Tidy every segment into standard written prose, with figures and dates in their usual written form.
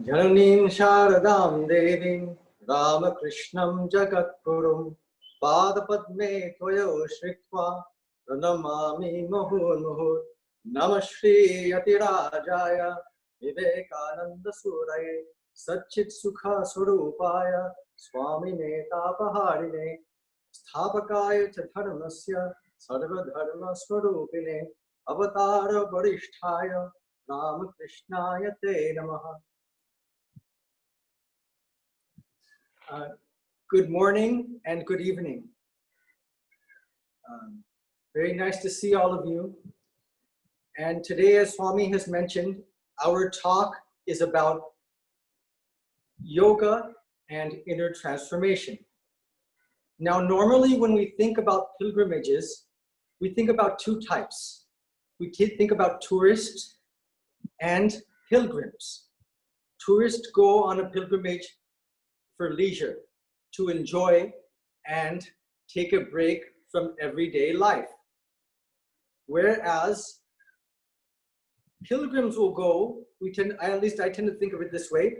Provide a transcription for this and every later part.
Jananim Sharadam Devim Ramakrishnam Jagatgurum Padapadme Toyo Shritva Pranamami Muhur Muhur Namah Shri Yatirajaya Vivekananda Suraye Satchit Sukha Surupaya Swami Tapaharine Sthapakaya Chatharmasya Sarva Dharma Swarupine Avatara Varishtaya Ramakrishnaya Te Namaha. Good morning and good evening. Very nice to see all of you. And today, as Swami has mentioned, our talk is about yoga and inner transformation. Now, normally when we think about pilgrimages, we think about two types. We think about tourists and pilgrims. Tourists go on a pilgrimage for leisure, to enjoy and take a break from everyday life. Whereas pilgrims will go, at least I tend to think of it this way,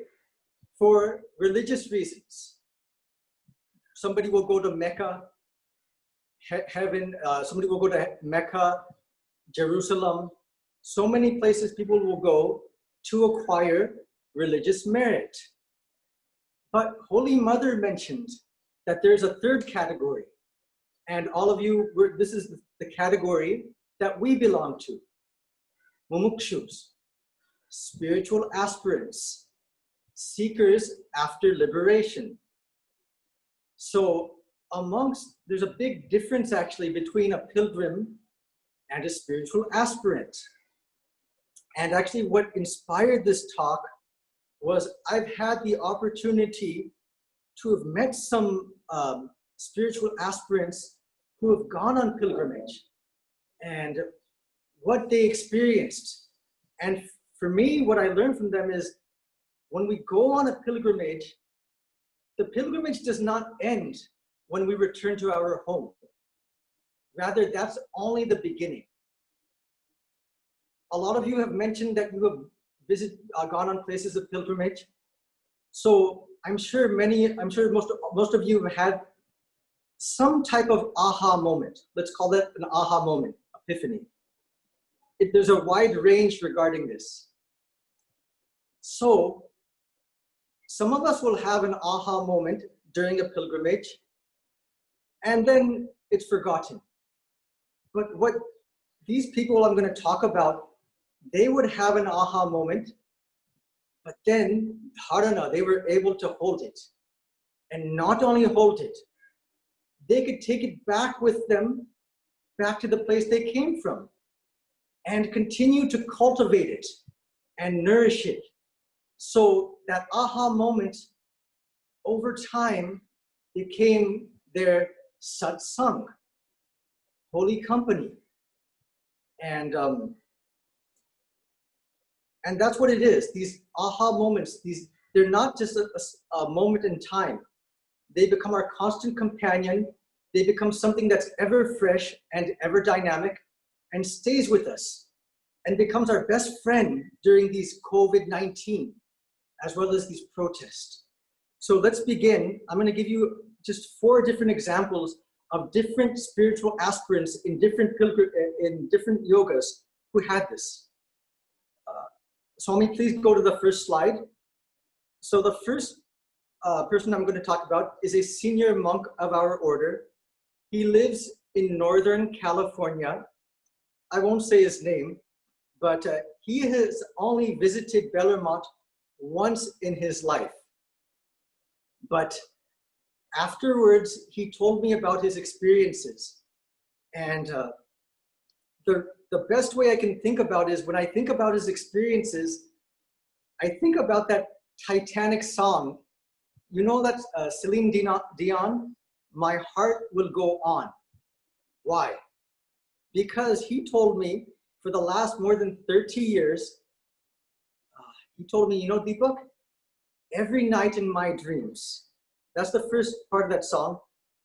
for religious reasons. Somebody will go to Mecca, somebody will go to Mecca, Jerusalem. So many places people will go to acquire religious merit. But Holy Mother mentioned that there's a third category, and all of you, this is the category that we belong to. Mumukshus, spiritual aspirants, seekers after liberation. So there's a big difference actually between a pilgrim and a spiritual aspirant. And actually what inspired this talk was I've had the opportunity to have met some spiritual aspirants who have gone on pilgrimage and what they experienced. And for me, what I learned from them is when we go on a pilgrimage, the pilgrimage does not end when we return to our home. Rather, that's only the beginning. A lot of you have mentioned that you have gone on places of pilgrimage. So I'm sure most of you have had some type of aha moment. Let's call that an aha moment, epiphany. There's a wide range regarding this. So some of us will have an aha moment during a pilgrimage, and then it's forgotten. But what these people I'm going to talk about, they would have an aha moment, but then dharana, they were able to hold it. And not only hold it, they could take it back with them, back to the place they came from, and continue to cultivate it and nourish it. So that aha moment over time became their satsang, holy company. And that's what it is. These aha moments, they're not just a moment in time. They become our constant companion. They become something that's ever fresh and ever dynamic and stays with us and becomes our best friend during these COVID-19, as well as these protests. So let's begin. I'm going to give you just 4 different examples of different spiritual aspirants in different yogas who had this. Swami, please go to the first slide. So the first person I'm going to talk about is a senior monk of our order. He lives in Northern California. I won't say his name, but he has only visited Belur once in his life. But afterwards, he told me about his experiences. And the best way I can think about is when I think about his experiences, I think about that Titanic song. You know that Celine Dion, My Heart Will Go On. Why? Because he told me for the last more than 30 years, he told me, you know, Deepak, every night in my dreams, that's the first part of that song,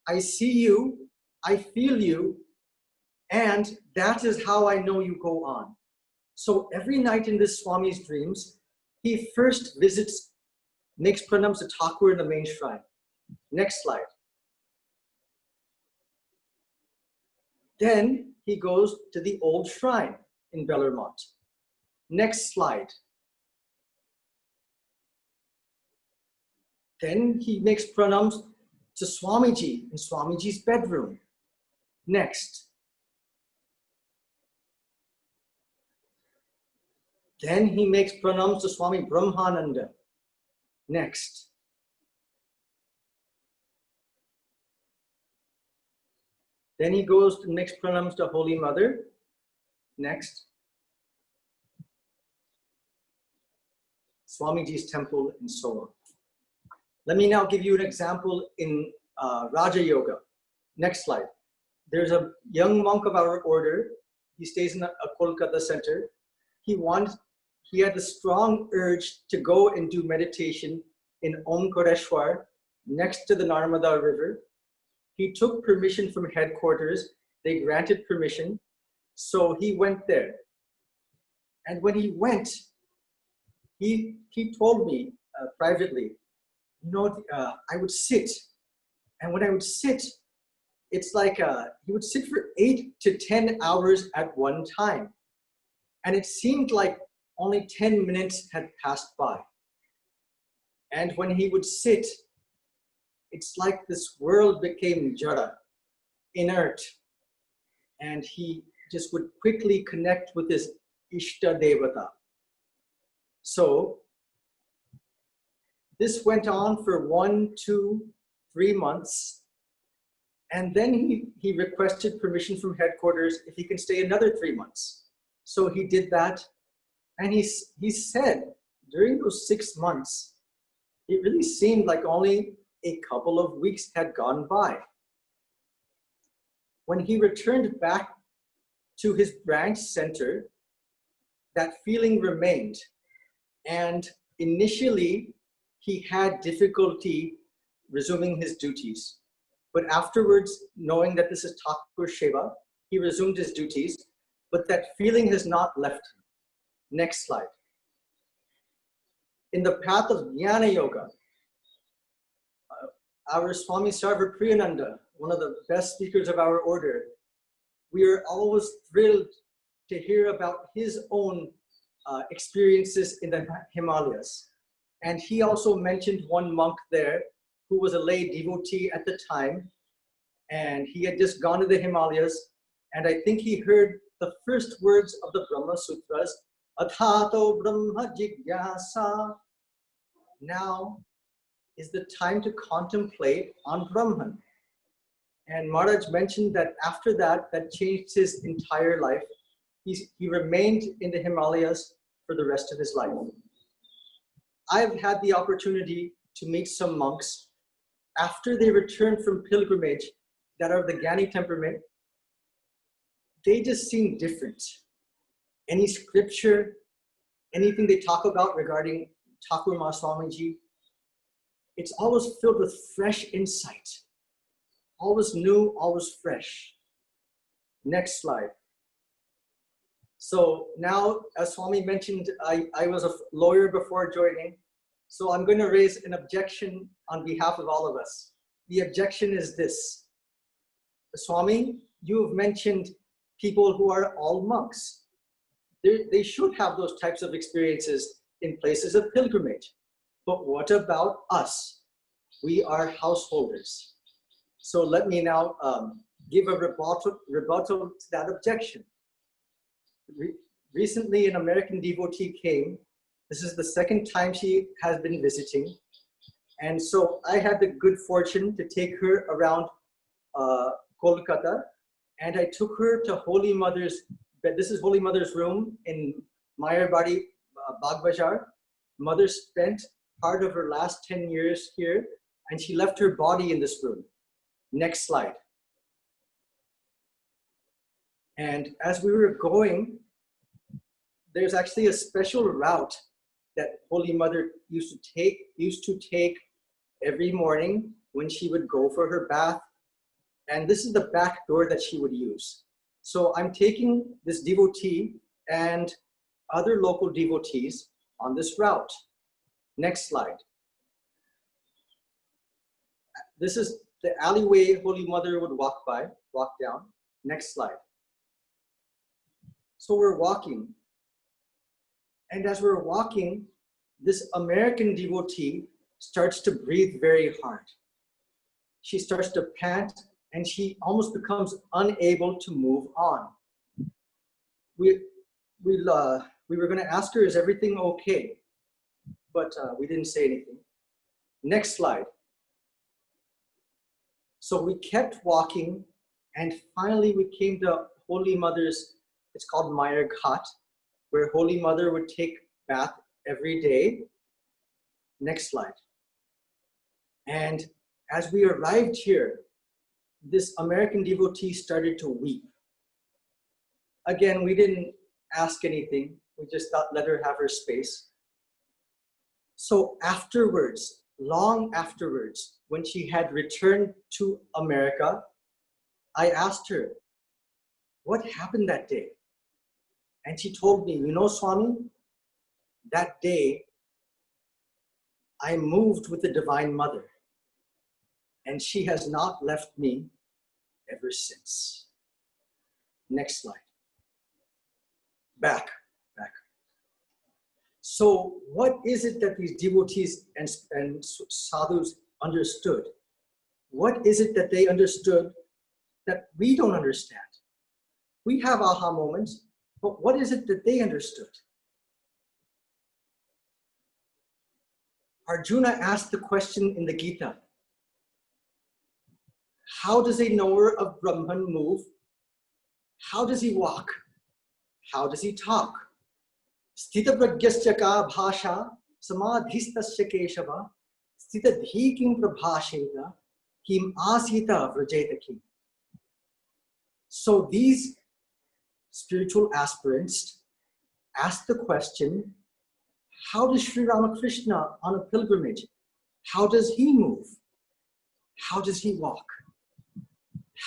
I see you, I feel you, and that is how I know you go on. So every night in this Swami's dreams, He first visits, makes pranams to Thakur in the main shrine. Next slide. Then he goes to the old shrine in Belur. Next slide. Then he makes pranams to Swamiji in Swamiji's bedroom. Next. Then he makes pranams to Swami Brahmananda. Next. Then he goes and makes pranams to Holy Mother. Next. Swamiji's temple and so on. Let me now give you an example in Raja Yoga. Next slide. There's a young monk of our order. He stays in a Kolkata center. He had a strong urge to go and do meditation in Omkareshwar next to the Narmada River. He took permission from headquarters. They granted permission. So he went there. And when he went, he told me privately, I would sit. And when I would sit, it's like he would sit for 8 to 10 hours at one time. And it seemed like only 10 minutes had passed by. And when he would sit, it's like this world became jara, inert. And he just would quickly connect with his Ishta Devata. So this went on for 1, 2, 3 months. And then he requested permission from headquarters if he can stay another 3 months. So he did that. And he said during those 6 months, it really seemed like only a couple of weeks had gone by. When he returned back to his branch center, that feeling remained. And initially, he had difficulty resuming his duties. But afterwards, knowing that this is Thakur Sheva, he resumed his duties, but that feeling has not left him. Next slide. In the path of Jnana Yoga, our Swami Sarva Priyananda, one of the best speakers of our order, we are always thrilled to hear about his own experiences in the Himalayas. And he also mentioned one monk there who was a lay devotee at the time. And he had just gone to the Himalayas. And I think he heard the first words of the Brahma Sutras, Athato Brahma Jigyasa. Now is the time to contemplate on Brahman. And Maharaj mentioned that after that, that changed his entire life. He remained in the Himalayas for the rest of his life. I've had the opportunity to meet some monks after they returned from pilgrimage that are of the Jnani temperament. They just seem different. Any scripture, anything they talk about regarding Thakur Swamiji, it's always filled with fresh insight. Always new, always fresh. Next slide. So now, as Swami mentioned, I was a lawyer before joining. So I'm going to raise an objection on behalf of all of us. The objection is this. Swami, you have mentioned people who are all monks. They should have those types of experiences in places of pilgrimage. But what about us? We are householders. So let me now give a rebuttal to that objection. Recently, an American devotee came. This is the second time she has been visiting. And so I had the good fortune to take her around Kolkata. And I took her to Holy Mother's bed. This is Holy Mother's room in Mayarbadi, Bagh Bazaar. Mother spent part of her last 10 years here, and she left her body in this room. Next slide. And as we were going, there's actually a special route that Holy Mother used to take every morning when she would go for her bath. And this is the back door that she would use. So I'm taking this devotee and other local devotees on this route. Next slide. This is the alleyway Holy Mother would walk down. Next slide. So we're walking. And as we're walking, this American devotee starts to breathe very hard. She starts to pant and she almost becomes unable to move on. We were going to ask her, is everything okay? But we didn't say anything. Next slide. So we kept walking and finally we came to Holy Mother's, it's called Meyer Ghat, where Holy Mother would take bath every day. Next slide. And as we arrived here, this American devotee started to weep. Again, we didn't ask anything. We just thought, let her have her space. So afterwards, long afterwards, when she had returned to America, I asked her, what happened that day? And she told me, you know, Swami, that day, I moved with the Divine Mother, and she has not left me ever since. Next slide. Back. So what is it that these devotees and sadhus understood? What is it that they understood that we don't understand? We have aha moments, but what is it that they understood? Arjuna asked the question in the Gita, how does a knower of Brahman move? How does he walk? How does he talk? Sthita pragyasya ka bhasha samadhistasya keshava sthita dhikim prabhasheta kim asita vrajeta kim. So these spiritual aspirants asked the question, how does Sri Ramakrishna on a pilgrimage, how does he move? How does he walk?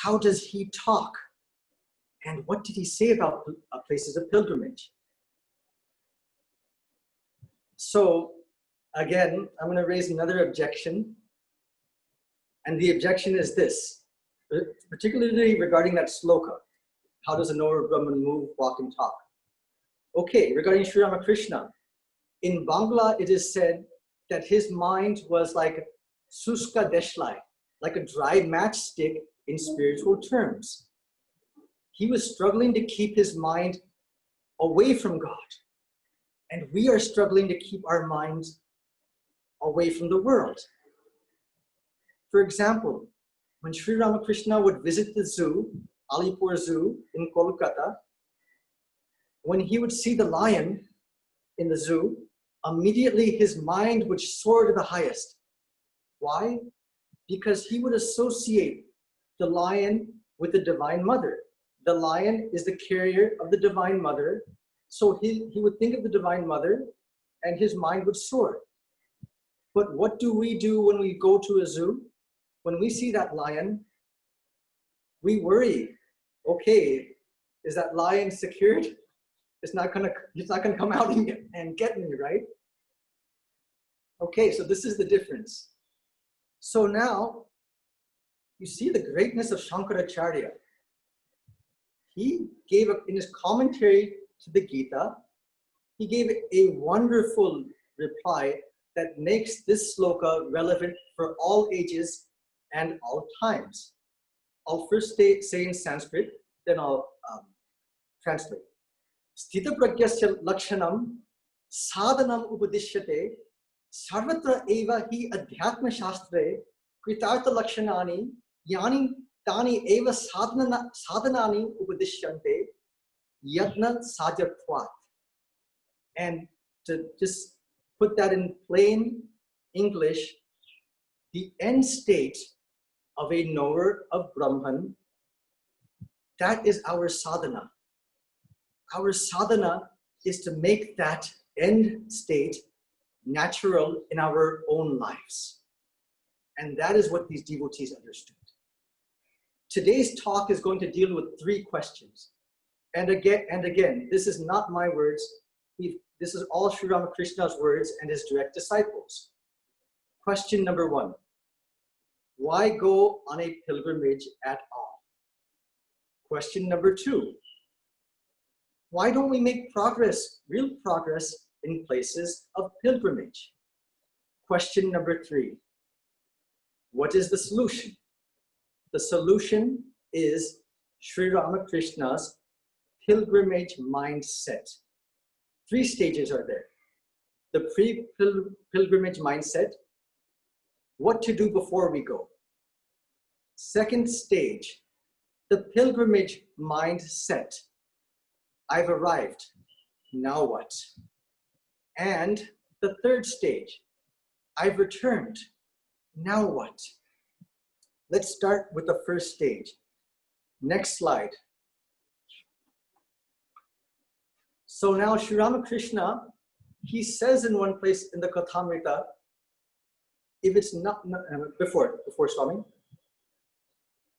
How does he talk? And what did he say about places of pilgrimage? So again, I'm going to raise another objection. And the objection is this, particularly regarding that sloka. How does a knower of Brahman move, walk, and talk? Okay, regarding Sri Ramakrishna, in Bangla, it is said that his mind was like suska deshlai, like a dry matchstick in spiritual terms. He was struggling to keep his mind away from God. And we are struggling to keep our minds away from the world. For example, when Sri Ramakrishna would visit the zoo, Alipur Zoo in Kolkata, when he would see the lion in the zoo, immediately his mind would soar to the highest. Why? Because he would associate the lion with the Divine Mother. The lion is the carrier of the Divine Mother. So he would think of the Divine Mother and his mind would soar. But what do we do when we go to a zoo? When we see that lion, we worry. Okay, is that lion secured? It's not gonna come out and get me, right? Okay, so this is the difference. So now, you see the greatness of Shankaracharya. He gave up in his commentary to the Gita, he gave a wonderful reply that makes this sloka relevant for all ages and all times. I'll first say in Sanskrit, then I'll translate. Sthita pragyasya lakshanam sadhanam upadishyate sarvatra eva hi adhyatma shastre kritartha lakshanani yani tani eva sadhanani upadishyante yatna sajatvat. And to just put that in plain English, the end state of a knower of Brahman, that is our sadhana. Our sadhana is to make that end state natural in our own lives. And that is what these devotees understood. Today's talk is going to deal with 3 questions. And again, this is not my words. This is all Sri Ramakrishna's words and his direct disciples. Question number 1. Why go on a pilgrimage at all? Question number 2. Why don't we make progress, real progress, in places of pilgrimage? Question number 3. What is the solution? The solution is Sri Ramakrishna's pilgrimage mindset. 3 stages are there. The pre-pilgrimage mindset, what to do before we go. Second stage, the pilgrimage mindset. I've arrived, now what? And the third stage, I've returned, now what? Let's start with the first stage. Next slide. So now Sri Ramakrishna, he says in one place in the Kathamrita, if it's not, before Swami?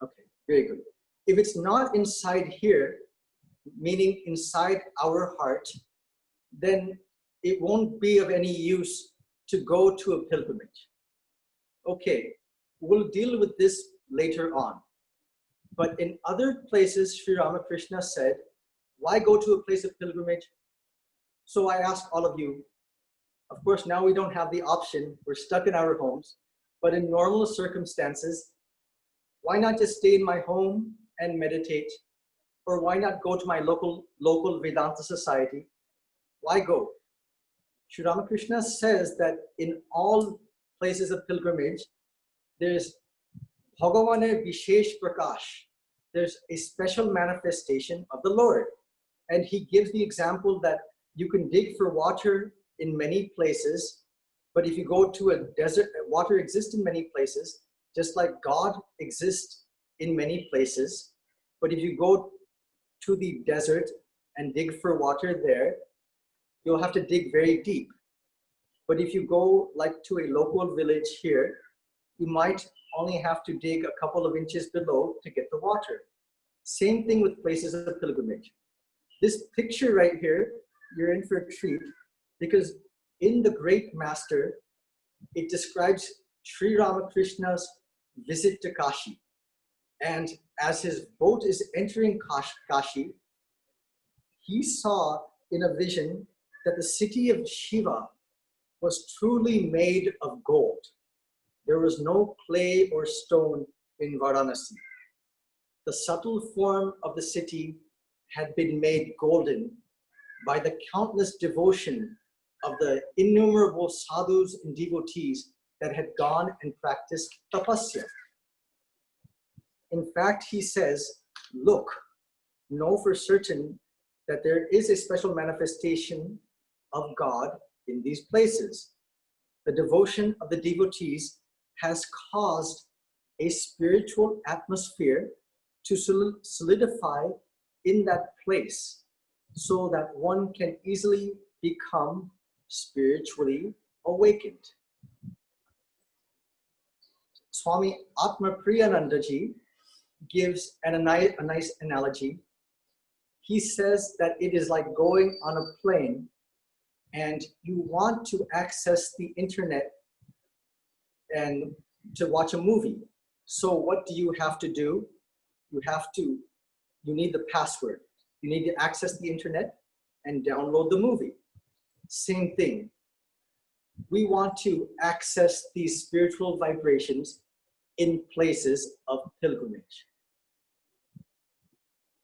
Okay, very good. If it's not inside here, meaning inside our heart, then it won't be of any use to go to a pilgrimage. Okay, we'll deal with this later on. But in other places, Sri Ramakrishna said, why go to a place of pilgrimage? So I ask all of you, of course, now we don't have the option, we're stuck in our homes, but in normal circumstances, why not just stay in my home and meditate? Or why not go to my local Vedanta society? Why go? Sri Ramakrishna says that in all places of pilgrimage, there's Bhagavane Vishesh Prakash. There's a special manifestation of the Lord. And he gives the example that you can dig for water in many places, but if you go to a desert, water exists in many places, just like God exists in many places. But if you go to the desert and dig for water there, you'll have to dig very deep. But if you go like to a local village here, you might only have to dig a couple of inches below to get the water. Same thing with places of pilgrimage. This picture right here, you're in for a treat, because in the Great Master, it describes Sri Ramakrishna's visit to Kashi. And as his boat is entering Kashi, he saw in a vision that the city of Shiva was truly made of gold. There was no clay or stone in Varanasi. The subtle form of the city had been made golden by the countless devotion of the innumerable sadhus and devotees that had gone and practiced tapasya. In fact, he says, look, know for certain that there is a special manifestation of God in these places. The devotion of the devotees has caused a spiritual atmosphere to solidify in that place so that one can easily become spiritually awakened. Swami Atmapriyanandaji gives a nice analogy. He says that it is like going on a plane and you want to access the internet and to watch a movie. So what do you have to do? You need the password. You need to access the internet and download the movie. Same thing. We want to access these spiritual vibrations in places of pilgrimage.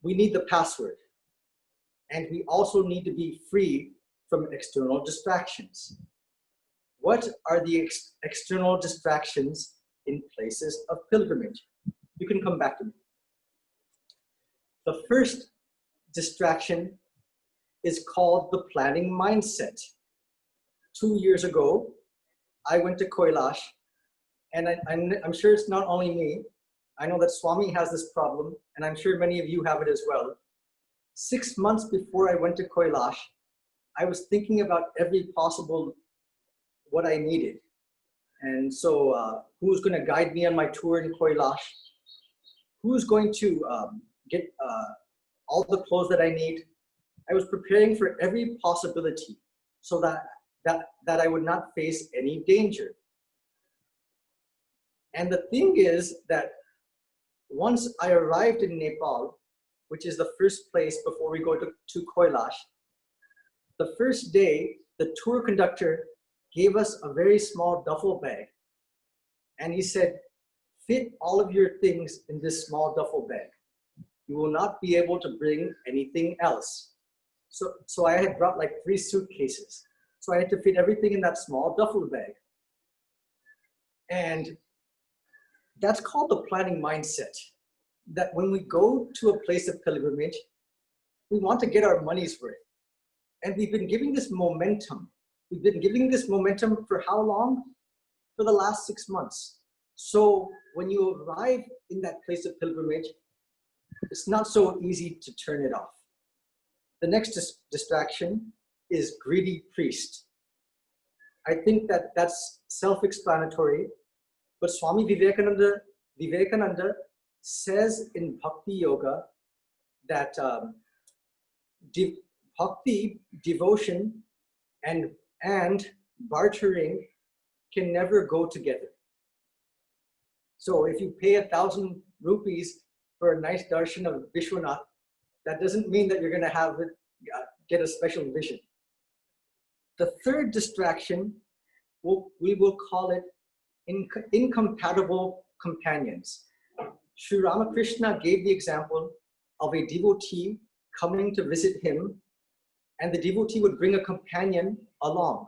We need the password. And we also need to be free from external distractions. What are the external distractions in places of pilgrimage? You can come back to me. The first distraction is called the planning mindset. 2 years ago, I went to Kailash, and I'm sure it's not only me. I know that Swami has this problem, and I'm sure many of you have it as well. 6 months before I went to Kailash, I was thinking about every possible what I needed. And so who's going to guide me on my tour in Kailash? Who's going to get all the clothes that I need? I was preparing for every possibility. so that I would not face any danger. And the thing is that once I arrived in Nepal, which is the first place before we go to Kailash, the first day, the tour conductor gave us a very small duffel bag. And he said, fit all of your things in this small duffel bag. You will not be able to bring anything else. So I had brought like 3 suitcases. So I had to fit everything in that small duffel bag. And that's called the planning mindset. That when we go to a place of pilgrimage, we want to get our money's worth. And we've been giving this momentum. We've been giving this momentum for how long? For the last 6 months. So when you arrive in that place of pilgrimage, it's not so easy to turn it off. The next distraction is greedy priest. I think that that's self-explanatory, but Swami Vivekananda says in Bhakti Yoga that bhakti, devotion, and bartering can never go together. So if you pay 1,000 rupees for a nice darshan of Vishwanath, that doesn't mean that you're going to get a special vision. The third distraction, we will call it incompatible companions. Sri Ramakrishna gave the example of a devotee coming to visit him, and the devotee would bring a companion along.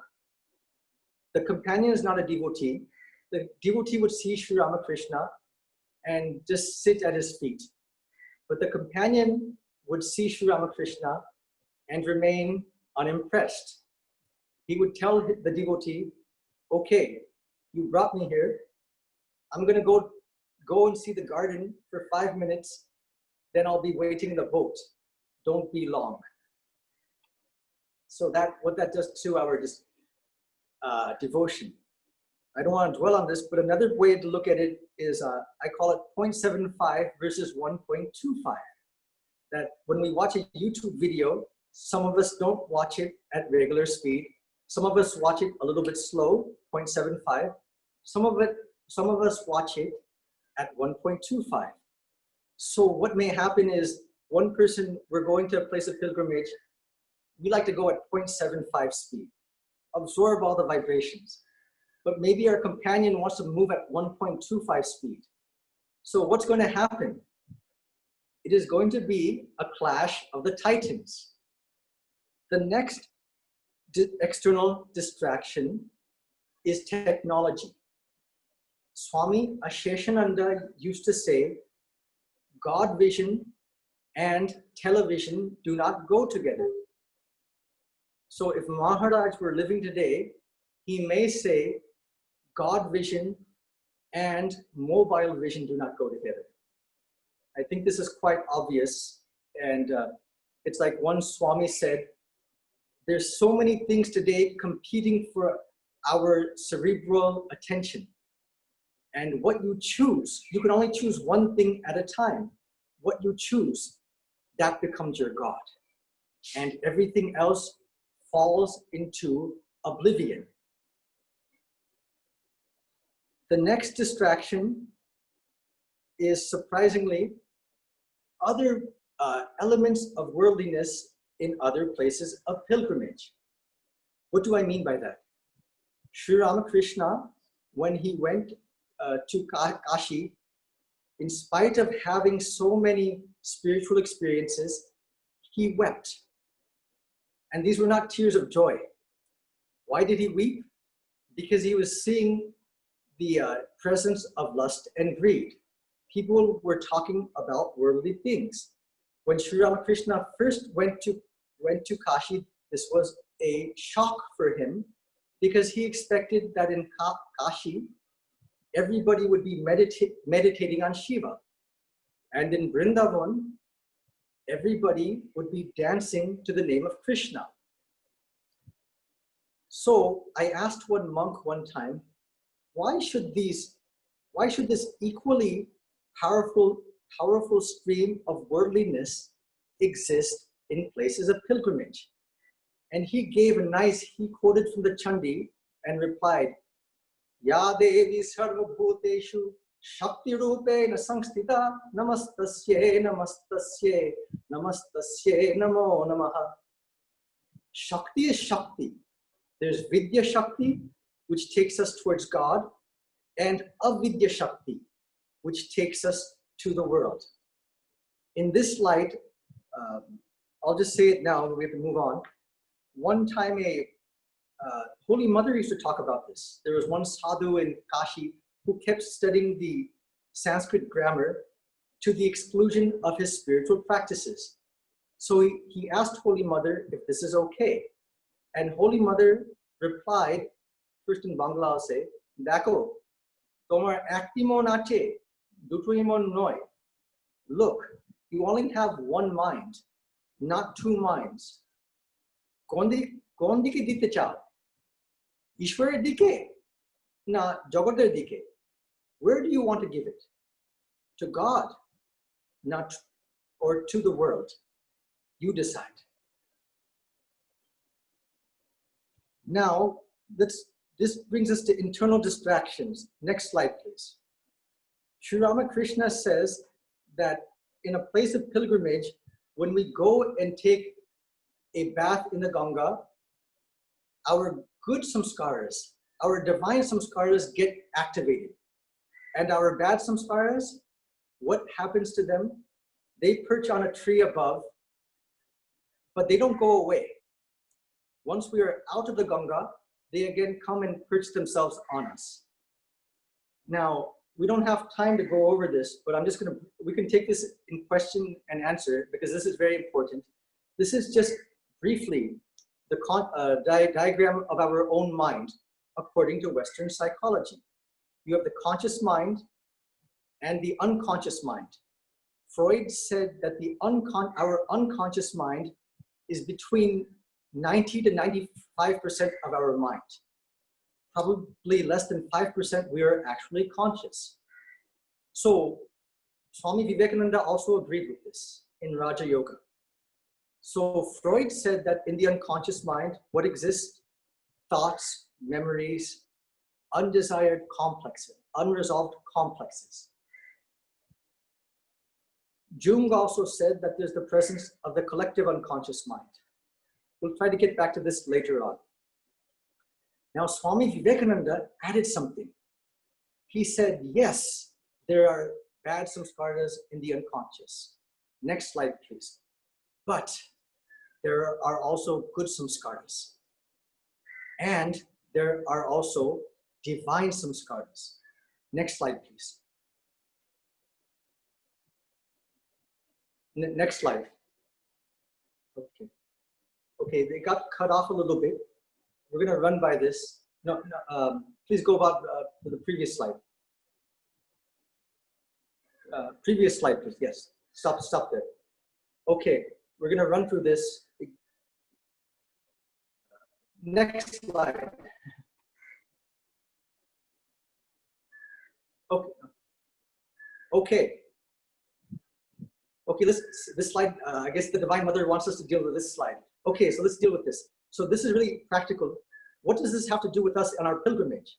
The companion is not a devotee. The devotee would see Sri Ramakrishna and just sit at his feet. But the companion would see Sri Ramakrishna and remain unimpressed. He would tell the devotee, okay, you brought me here. I'm going to go and see the garden for 5 minutes. Then I'll be waiting in the boat. Don't be long. So what that does to our devotion. I don't want to dwell on this, but another way to look at it is, I call it 0.75 versus 1.25. That when we watch a YouTube video, some of us don't watch it at regular speed. Some of us watch it a little bit slow, 0.75. Some of us watch it at 1.25. So what may happen is, one person, we're going to a place of pilgrimage, we like to go at 0.75 speed, absorb all the vibrations. But maybe our companion wants to move at 1.25 speed. So what's going to happen? It is going to be a clash of the titans. The next external distraction is technology. Swami Chidekananda used to say, God vision and television do not go together. So if Maharaj were living today, he may say, God vision and mobile vision do not go together. I think this is quite obvious. And it's like one Swami said, there's so many things today competing for our cerebral attention. And what you choose, you can only choose one thing at a time. What you choose, that becomes your God. And everything else falls into oblivion. The next distraction is, surprisingly, other elements of worldliness in other places of pilgrimage. What do I mean by that? Sri Ramakrishna, when he went to Kashi, in spite of having so many spiritual experiences, he wept. And these were not tears of joy. Why did he weep? Because he was seeing the presence of lust and greed. People were talking about worldly things. When Sri Ramakrishna first went to Kashi, this was a shock for him, because he expected that in Kashi, everybody would be meditating on Shiva. And in Vrindavan, everybody would be dancing to the name of Krishna. So I asked one monk one time, why should this equally powerful stream of worldliness exist in places of pilgrimage? And he quoted from the Chandi and replied, Ya Devi Sarva Bhuteshu Shakti Rupena Samstita Namastasye Namastasye Namastasye Namo Namaha. Shakti is Shakti. There's Vidya Shakti, which takes us towards God, and Avidya Shakti, which takes us to the world. In this light, I'll just say it now, we have to move on. One time a Holy Mother used to talk about this. There was one sadhu in Kashi who kept studying the Sanskrit grammar to the exclusion of his spiritual practices. So he asked Holy Mother if this is okay. And Holy Mother replied, first in Bangla I'll say, Dako, tomar ektimon ache, dutuimon noy. Look, you only have one mind, not two minds. Kondi ke dite chao? Ishwarer dike? Na jagater dike? Where do you want to give it? To God, not or to the world? You decide. Now, this brings us to internal distractions. Next slide, please. Sri Ramakrishna says that in a place of pilgrimage, when we go and take a bath in the Ganga, our good samskaras, our divine samskaras get activated. And our bad samskaras, what happens to them? They perch on a tree above, but they don't go away. Once we are out of the Ganga, they again come and perch themselves on us. Now, we don't have time to go over this, but we can take this in question and answer because this is very important. This is just briefly the diagram of our own mind according to Western psychology. You have the conscious mind and the unconscious mind. Freud said that our unconscious mind is between 90 to 95% of our mind. Probably less than 5% we are actually conscious. So Swami Vivekananda also agreed with this in Raja Yoga. So Freud said that in the unconscious mind, what exists? Thoughts, memories, undesired complexes, unresolved complexes. Jung also said that there's the presence of the collective unconscious mind. We'll try to get back to this later on. Now, Swami Vivekananda added something. He said, yes, there are bad samskaras in the unconscious. Next slide, please. But there are also good samskaras. And there are also divine samskaras. Next slide, please. Next slide. Okay. Okay, they got cut off a little bit. We're going to run by this. Please go about to the previous slide. Previous slide, please. Yes. Stop there. Okay, we're going to run through this. Next slide. Okay. Okay, this slide, I guess the Divine Mother wants us to deal with this slide. Okay, so let's deal with this. So this is really practical. What does this have to do with us on our pilgrimage?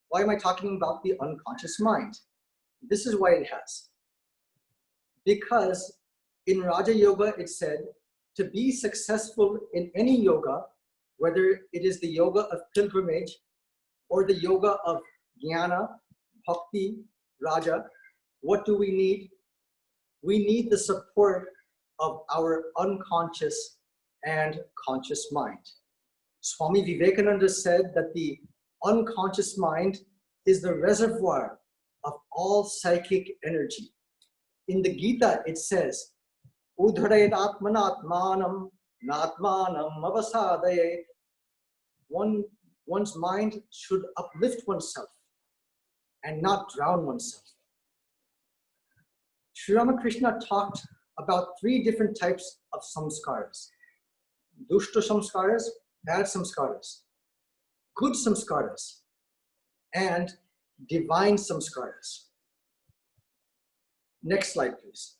Why am I talking about the unconscious mind? This is why it has. Because in Raja Yoga, it said, to be successful in any yoga, whether it is the yoga of pilgrimage or the yoga of jnana, bhakti, raja, what do we need? We need the support of our unconscious and conscious mind. Swami Vivekananda said that the unconscious mind is the reservoir of all psychic energy. In the Gita, it says, Udharayat atmanatmanam natmanam avasadayet. One's mind should uplift oneself and not drown oneself. Sri Ramakrishna talked about 3 different types of samskaras. Dushta samskaras, bad samskaras, good samskaras, and divine samskaras. Next slide, please.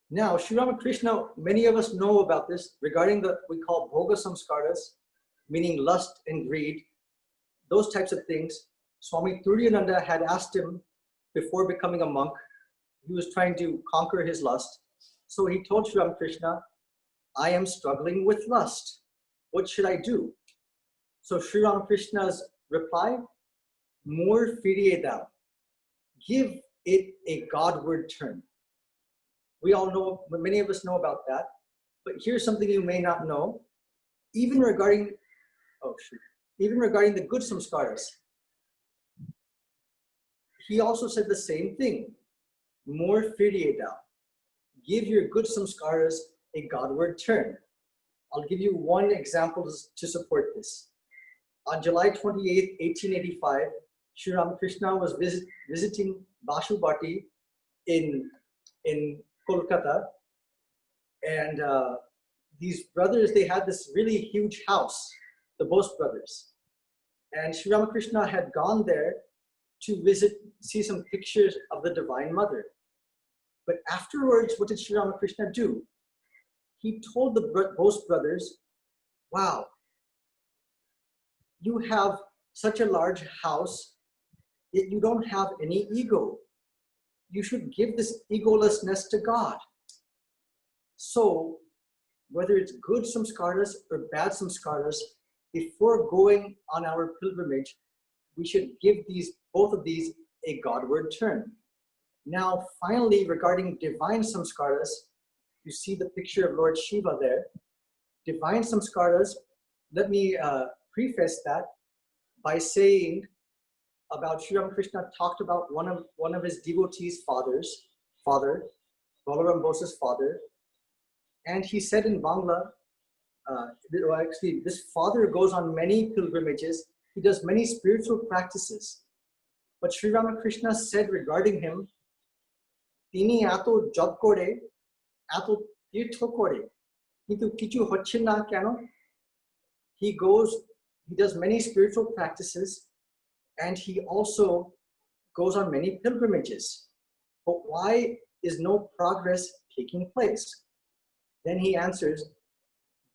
Now, Sri Ramakrishna, many of us know about this regarding the, we call bhoga samskaras, meaning lust and greed, those types of things. Swami Turiyananda had asked him before becoming a monk, he was trying to conquer his lust. So he told Sri Ramakrishna, I am struggling with lust. What should I do? So Sri Ramakrishna's reply, more firiye thou. Give it a Godward turn. We all know, many of us know about that. But here's something you may not know. Even regarding the good samskaras, he also said the same thing. More firiye thou. Give your good samskaras a Godward turn. I'll give you one example to support this. On July 28, 1885, Sri Ramakrishna was visiting Bashubati in Kolkata, and these brothers, they had this really huge house, the Bose brothers. And Sri Ramakrishna had gone there to see some pictures of the Divine Mother. But afterwards, what did Sri Ramakrishna do? He told the Bose brothers, wow, you have such a large house, yet you don't have any ego. You should give this egolessness to God. So, whether it's good samskaras or bad samskaras, before going on our pilgrimage, we should give both of these a Godward turn. Now, finally, regarding divine samskaras, you see the picture of Lord Shiva there. Divine samskaras, let me preface that by saying about Sri Ramakrishna talked about one of his devotees' father, Balaram Bose's father, and he said in Bangla, actually, this father goes on many pilgrimages. He does many spiritual practices. But Sri Ramakrishna said regarding him, Tini ato job kore, ato tirtho kore, kintu kichu hocche na keno. He does many spiritual practices, and he also goes on many pilgrimages. But why is no progress taking place? Then he answers,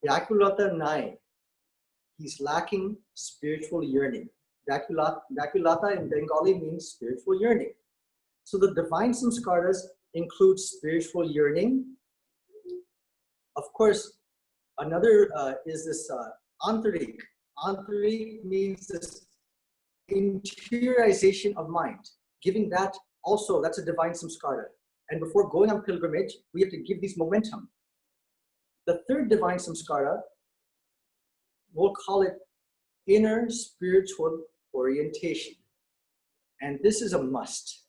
Vyakulata nai. He's lacking spiritual yearning. Vyakulata in Bengali means spiritual yearning. So the divine samskaras include spiritual yearning. Of course, another is this antarik. Antarik means this interiorization of mind. Giving that also, that's a divine samskara. And before going on pilgrimage, we have to give these momentum. The third divine samskara, we'll call it inner spiritual orientation. And this is a must.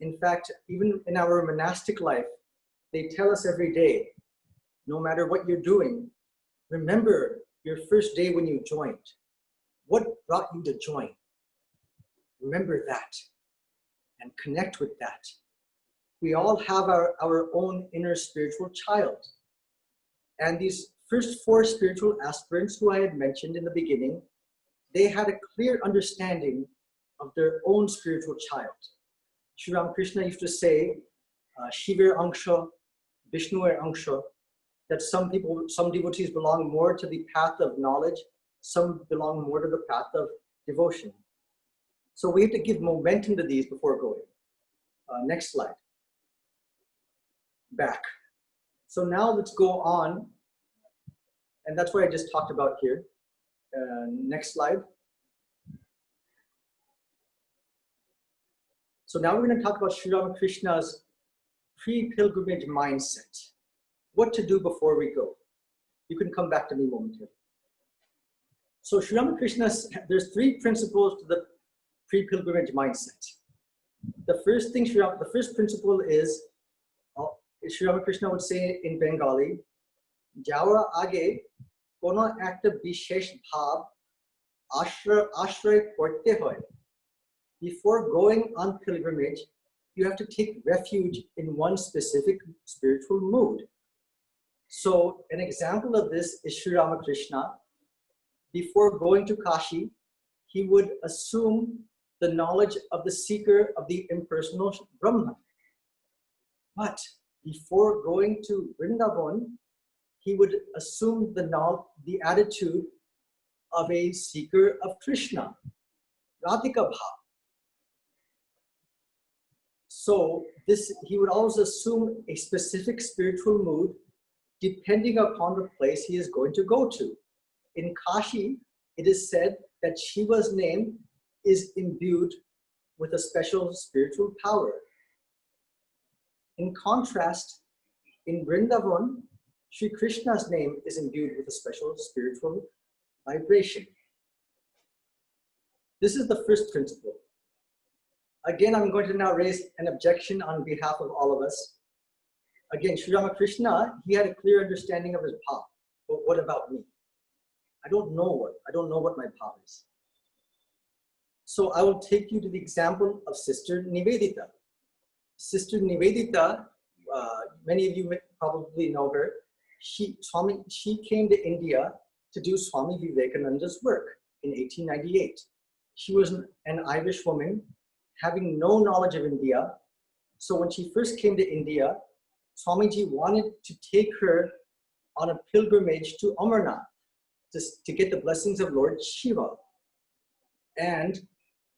In fact, even in our monastic life, they tell us every day, no matter what you're doing, remember your first day when you joined. What brought you to join? Remember that and connect with that. We all have our own inner spiritual child. And these first four spiritual aspirants who I had mentioned in the beginning, they had a clear understanding of their own spiritual child. Sri Ramakrishna used to say, Shiva Angsha, Vishnu Angsha, that some devotees belong more to the path of knowledge, some belong more to the path of devotion. So we have to give momentum to these before going. Next slide. Back. So now let's go on, and that's what I just talked about here. Next slide. So now we're going to talk about Sri Ramakrishna's pre-pilgrimage mindset. What to do before we go. You can come back to me momentarily. So Sri Ramakrishna, there's three principles to the pre-pilgrimage mindset. The first principle is, Sri Ramakrishna would say in Bengali, Jawa age kono ekta bishesh bhav ashray korte hoy. Before going on pilgrimage, you have to take refuge in one specific spiritual mood. So an example of this is Sri Ramakrishna. Before going to Kashi, he would assume the knowledge of the seeker of the impersonal Brahman. But before going to Vrindavan, he would assume the attitude of a seeker of Krishna, Radhika Bhav. So he would always assume a specific spiritual mood depending upon the place he is going to go to. In Kashi, it is said that Shiva's name is imbued with a special spiritual power. In contrast, in Vrindavan, Sri Krishna's name is imbued with a special spiritual vibration. This is the first principle. Again, I'm going to now raise an objection on behalf of all of us. Again, Sri Ramakrishna, he had a clear understanding of his path. But what about me? I don't know what my path is. So I will take you to the example of Sister Nivedita. Sister Nivedita, many of you may probably know her. She came to India to do Swami Vivekananda's work in 1898. She was an Irish woman having no knowledge of India. So when she first came to India, Swamiji wanted to take her on a pilgrimage to Amarnath to get the blessings of Lord Shiva. And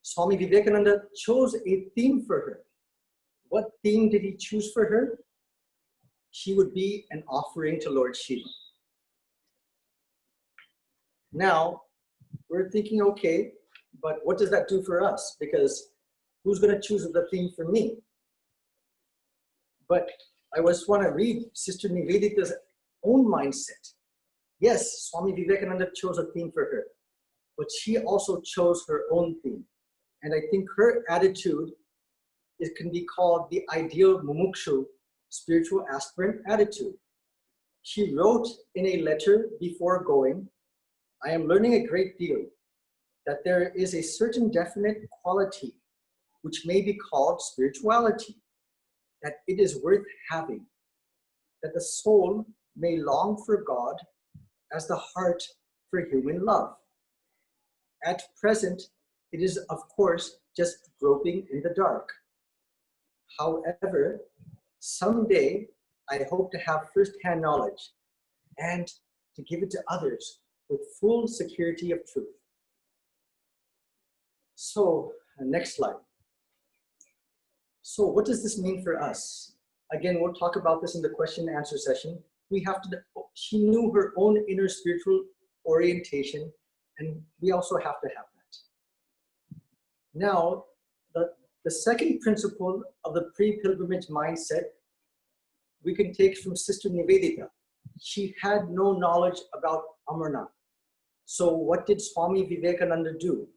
Swami Vivekananda chose a theme for her. What theme did he choose for her? She would be an offering to Lord Shiva. Now, we're thinking, okay, but what does that do for us? Because who's going to choose the theme for me? But I just want to read Sister Nivedita's own mindset. Yes, Swami Vivekananda chose a theme for her, but she also chose her own theme. And I think her attitude can be called the ideal mumukshu, spiritual aspirant attitude. She wrote in a letter before going, I am learning a great deal, that there is a certain definite quality which may be called spirituality, that it is worth having, that the soul may long for God as the heart for human love. At present, it is, of course, just groping in the dark. However, someday I hope to have first-hand knowledge and to give it to others with full security of truth. So, next slide. So what does this mean for us? Again, we'll talk about this in the question and answer session. She knew her own inner spiritual orientation, and we also have to have that. Now, the second principle of the pre-pilgrimage mindset we can take from Sister Nivedita. She had no knowledge about Amarnath. So what did Swami Vivekananda do?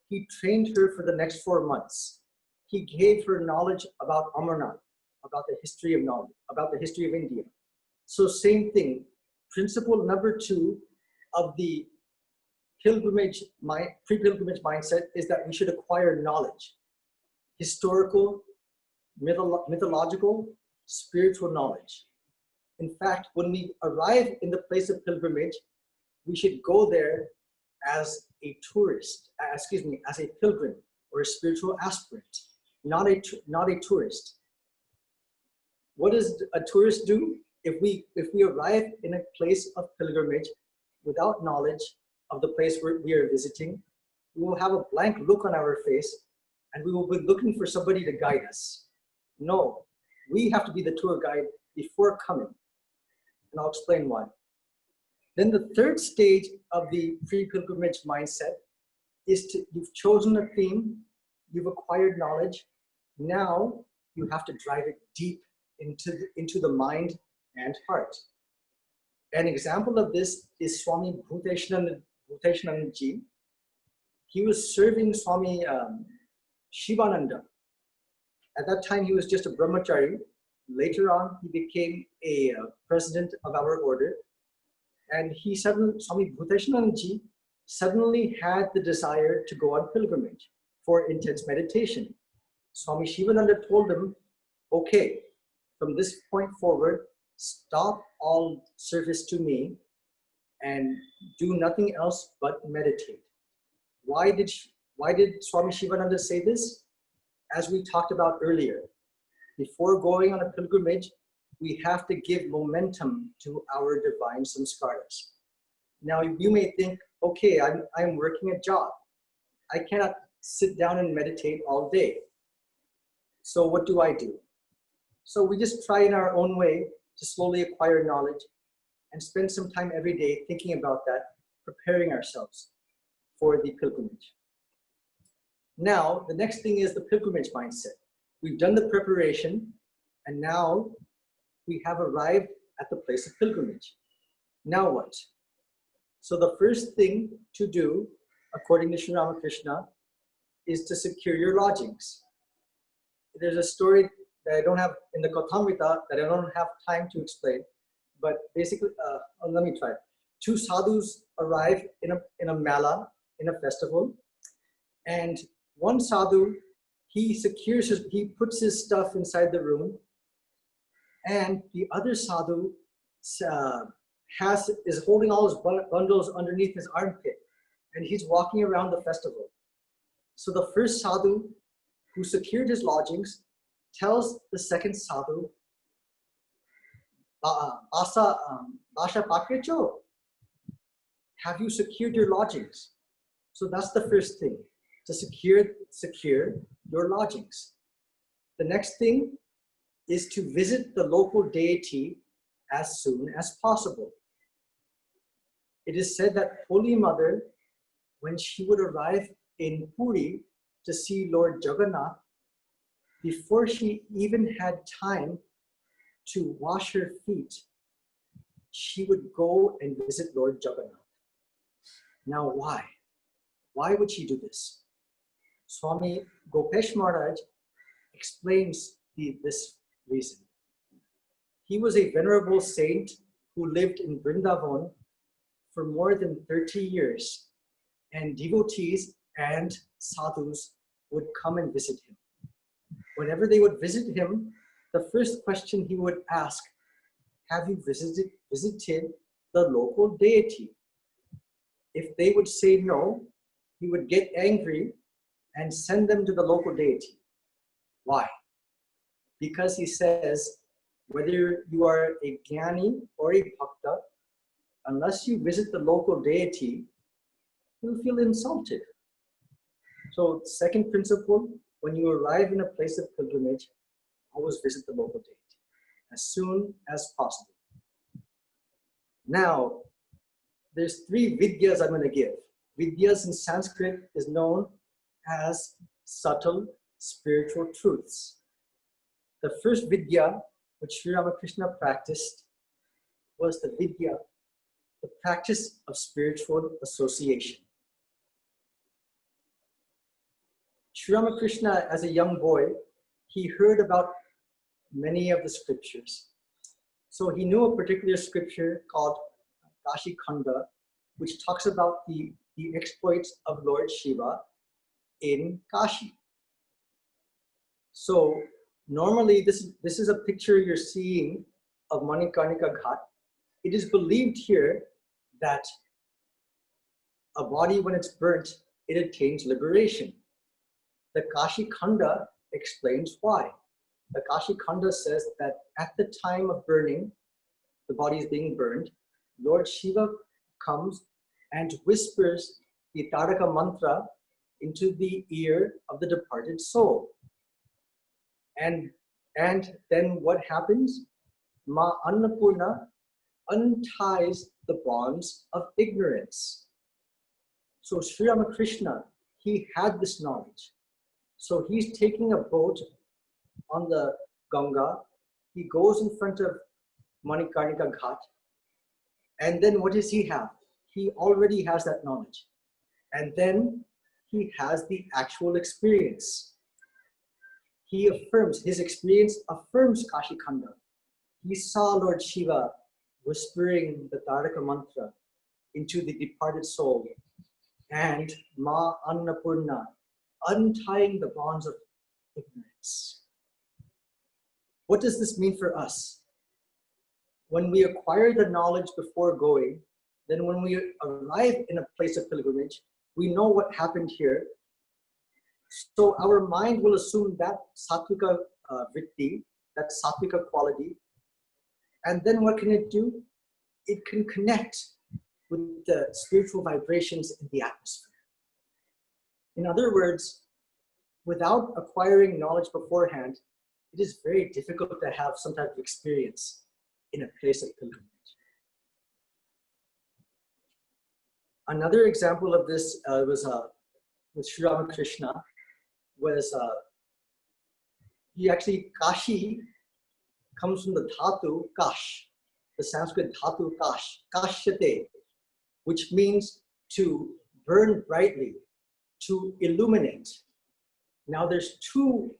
He trained her for the next 4 months. He gave her knowledge about Amarnath, about the history of knowledge, about the history of India. So same thing, principle number 2 of the pre-pilgrimage mindset is that we should acquire knowledge. Historical, mythological, spiritual knowledge. In fact, when we arrive in the place of pilgrimage, we should go there as a tourist, as a pilgrim or a spiritual aspirant, not a tourist. What does a tourist do? If we arrive in a place of pilgrimage without knowledge of the place where we are visiting, we will have a blank look on our face and we will be looking for somebody to guide us. No, we have to be the tour guide before coming. And I'll explain why. Then the third stage of the pre-pilgrimage mindset is you've chosen a theme, you've acquired knowledge, now you have to drive it deep into the mind and heart. An example of this is Swami Bhuteshananda Ji. He was serving Swami Shivananda. At that time, he was just a brahmachari. Later on, he became a president of our order. And Swami Bhuteshananda Ji suddenly had the desire to go on pilgrimage for intense meditation. Swami Shivananda told him, okay, from this point forward, stop all service to me and do nothing else but meditate. Why did Swami Shivananda say this? As we talked about earlier, before going on a pilgrimage, we have to give momentum to our divine samskaras. Now, you may think, okay, I'm working a job. I cannot sit down and meditate all day. So what do I do? So we just try in our own way to slowly acquire knowledge and spend some time every day thinking about that, preparing ourselves for the pilgrimage. Now, the next thing is the pilgrimage mindset. We've done the preparation, and now we have arrived at the place of pilgrimage. Now what? So the first thing to do, according to Sri Ramakrishna, is to secure your lodgings. There's a story that I don't have in the Kautamrita that I don't have time to explain, but basically, let me try. Two sadhus arrive in a mela, in a festival, and one sadhu, he puts his stuff inside the room, and the other sadhu is holding all his bundles underneath his armpit, and he's walking around the festival. So the first sadhu who secured his lodgings tells the second sadhu, Basha Pakrecho, have you secured your lodgings? So that's the first thing, to secure your lodgings. The next thing is to visit the local deity as soon as possible. It is said that Holy Mother, when she would arrive in Puri to see Lord Jagannath, before she even had time to wash her feet, she would go and visit Lord Jagannath. Now why? Why would she do this? Swami Gopesh Maharaj explains this reason. He was a venerable saint who lived in Vrindavan for more than 30 years, and devotees and sadhus would come and visit him. Whenever they would visit him, the first question he would ask, have you visited the local deity? If they would say no, he would get angry and send them to the local deity. Why? Because he says, whether you are a jnani or a bhakta, unless you visit the local deity, you'll feel insulted. So second principle, when you arrive in a place of pilgrimage, always visit the local deity as soon as possible. Now, there's 3 vidyas I'm going to give. Vidyas in Sanskrit is known as subtle spiritual truths. The first vidya, which Sri Ramakrishna practiced, was the vidya, the practice of spiritual association. Sri Ramakrishna, as a young boy, he heard about many of the scriptures. So he knew a particular scripture called Kashi Khanda, which talks about the exploits of Lord Shiva in Kashi. So normally this is a picture you're seeing of Manikarnika Ghat. It is believed here that a body, when it's burnt, it attains liberation. The Kashi Khanda explains why. The Kashi Khanda says that at the time of burning, the body is being burned, Lord Shiva comes and whispers the Taraka mantra into the ear of the departed soul. And then what happens? Ma Annapurna unties the bonds of ignorance. So Sri Ramakrishna, he had this knowledge. So he's taking a boat on the Ganga. He goes in front of Manikarnika Ghat. And then what does he have? He already has that knowledge. And then he has the actual experience. He affirms, his experience affirms Kashi Khanda. He saw Lord Shiva whispering the Taraka mantra into the departed soul, and Ma Annapurna untying the bonds of ignorance. What does this mean for us? When we acquire the knowledge before going, then when we arrive in a place of pilgrimage, we know what happened here. So our mind will assume that sattvika vritti, that sattvika quality, And then what can it do? It can connect with the spiritual vibrations in the atmosphere. In other words, without acquiring knowledge beforehand, it is very difficult to have some type of experience in a place of pilgrimage. Another example of this was with Sri Ramakrishna, was he actually, Kashi comes from the dhatu kash, the Sanskrit dhatu kash, kashyate, which means to burn brightly, to illuminate. Now there's two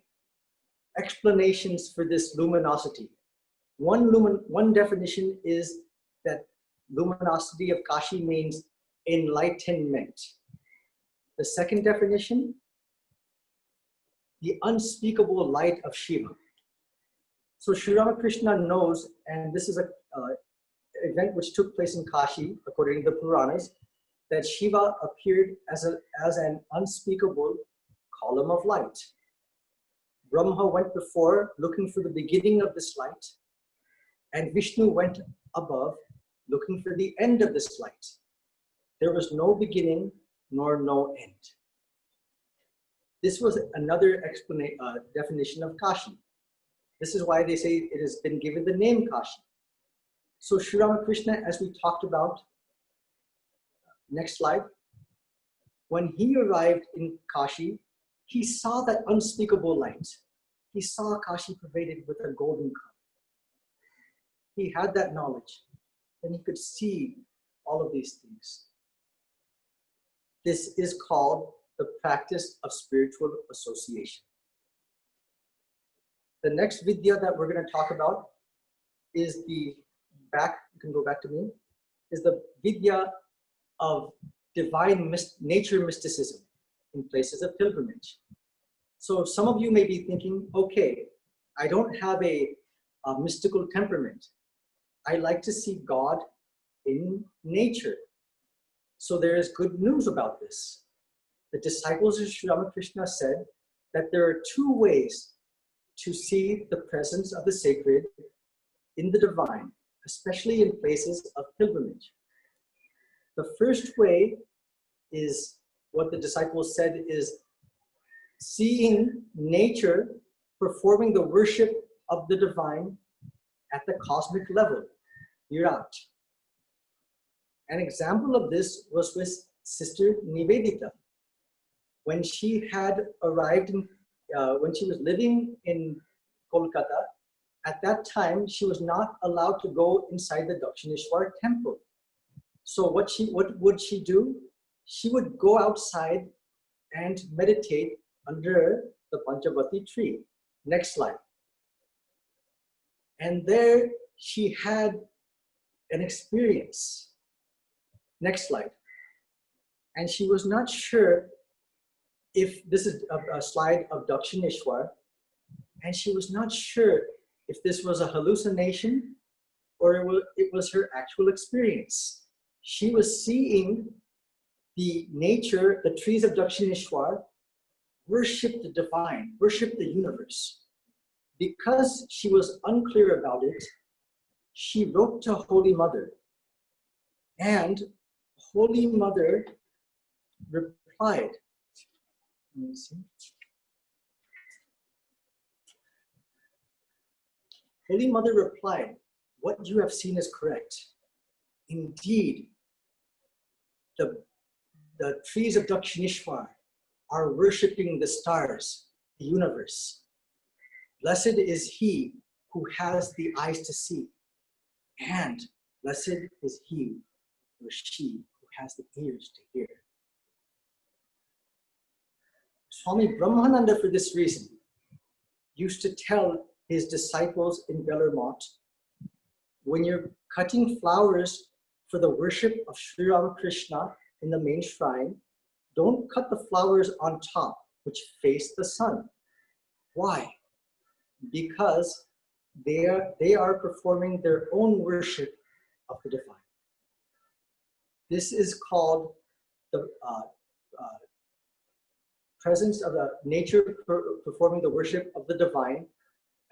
explanations for this luminosity. One definition is that luminosity of Kashi means enlightenment. The second definition, the unspeakable light of Shiva. So Sri Ramakrishna knows, and this is an event which took place in Kashi, according to the Puranas, that Shiva appeared as an unspeakable column of light. Brahma went before looking for the beginning of this light, and Vishnu went above looking for the end of this light. There was no beginning nor no end. This was another definition of Kashi. This is why they say it has been given the name Kashi. So Sri Ramakrishna, as we talked about, next slide, when he arrived in Kashi, he saw that unspeakable light. He saw Kashi pervaded with a golden color. He had that knowledge, and he could see all of these things. This is called the practice of spiritual association. The next vidya that we're going to talk about is you can go back to me, is the vidya of divine nature mysticism in places of pilgrimage. So some of you may be thinking, okay, I don't have a mystical temperament. I like to see God in nature. So there is good news about this. The disciples of Sri Ramakrishna said that there are two ways to see the presence of the sacred in the divine, especially in places of pilgrimage. The first way is what the disciples said is seeing nature performing the worship of the divine at the cosmic level, Virat. An example of this was with Sister Nivedita. When she had arrived when she was living in Kolkata, at that time she was not allowed to go inside the Dakshineshwar temple. So what would she do? She would go outside and meditate under the Panchavati tree. Next slide. And there she had an experience. Next slide. And she was not sure if this is a slide of Dakshineshwar, and she was not sure if this was a hallucination or it was her actual experience. She was seeing the nature, the trees of Dakshineshwar, worship the divine, worship the universe. Because she was unclear about it, she wrote to Holy Mother, and Holy Mother replied. Let me see. Holy Mother replied, "What you have seen is correct. Indeed, the trees of Dakshineshwar are worshiping the stars, the universe. Blessed is he who has the eyes to see, and blessed is he or she who has the ears to hear." Swami Brahmananda, for this reason, used to tell his disciples in Belur, when you're cutting flowers for the worship of Sri Ramakrishna in the main shrine, don't cut the flowers on top, which face the sun. Why? Because they are performing their own worship of the divine. This is called the presence of the nature performing the worship of the divine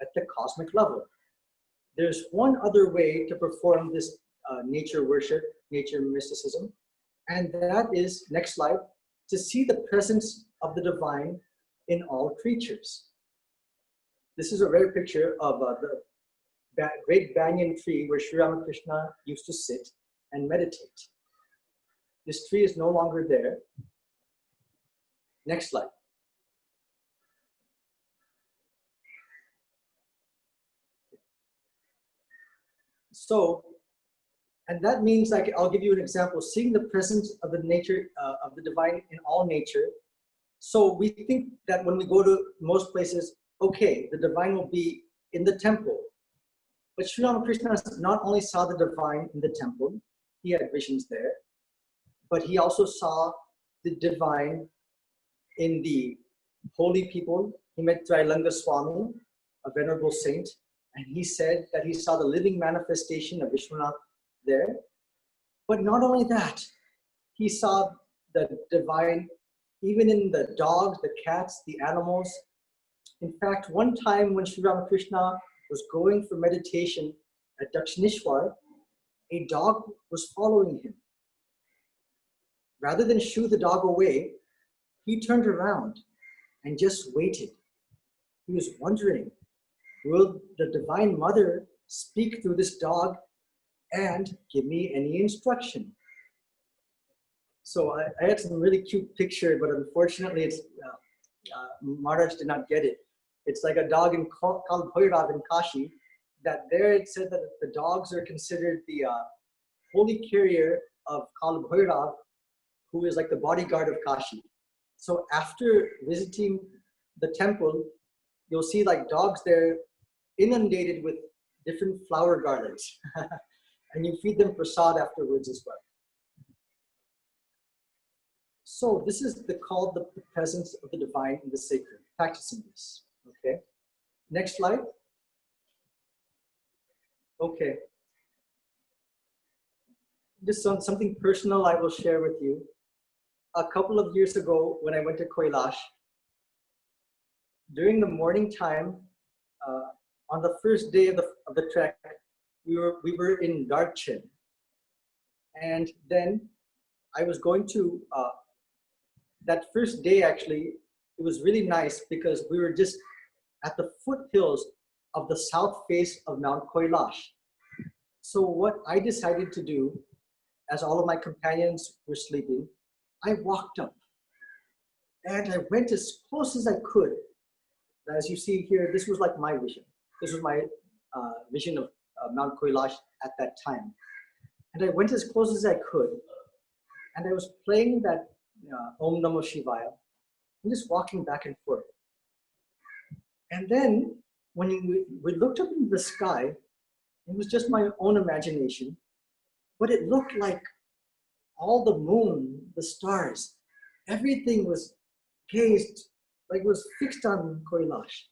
at the cosmic level. there's one other way to perform this nature worship, nature mysticism, and that is, next slide, to see the presence of the divine in all creatures. This is a rare picture of the great banyan tree where Sri Ramakrishna used to sit and meditate. This tree is no longer there. Next slide. So, and that means, like, I'll give you an example, seeing the presence of the nature, of the divine in all nature. So we think that when we go to most places, okay, the divine will be in the temple. But Sri Ramakrishna not only saw the divine in the temple, he had visions there, but he also saw the divine in the holy people. He met Trailanga Swami, a venerable saint, and he said that he saw the living manifestation of Vishwanath there. But not only that, he saw the divine even in the dogs, the cats, the animals. In fact, one time when Sri Ramakrishna was going for meditation at Dakshineshwar, a dog was following him. Rather than shoo the dog away, he turned around and just waited. He was wondering, will the Divine Mother speak through this dog and give me any instruction? So I had some really cute picture, but unfortunately, it's Maharaj did not get it. It's like a dog in called Bhairav in Kashi. That there it said that the dogs are considered the holy carrier of Kal Bhairav, who is like the bodyguard of Kashi. So after visiting the temple, you'll see like dogs there inundated with different flower garlands. And you feed them prasad afterwards as well. So this is called the presence of the divine in the sacred, practicing this, okay? Next slide. Okay. Just something personal I will share with you. A couple of years ago, when I went to Kailash, during the morning time, on the first day of the trek, we were in Darchen. And then I was going to, that first day actually, it was really nice because we were just at the foothills of the south face of Mount Kailash. So what I decided to do, as all of my companions were sleeping, I walked up and I went as close as I could. As you see here, this was like my vision. This was my vision of Mount Kailash at that time. And I went as close as I could. And I was playing that Om Namo Shivaya, and just walking back and forth. And then when we looked up into the sky, it was just my own imagination, but it looked like all the moon, the stars, everything was gazed, like it was fixed on Kailash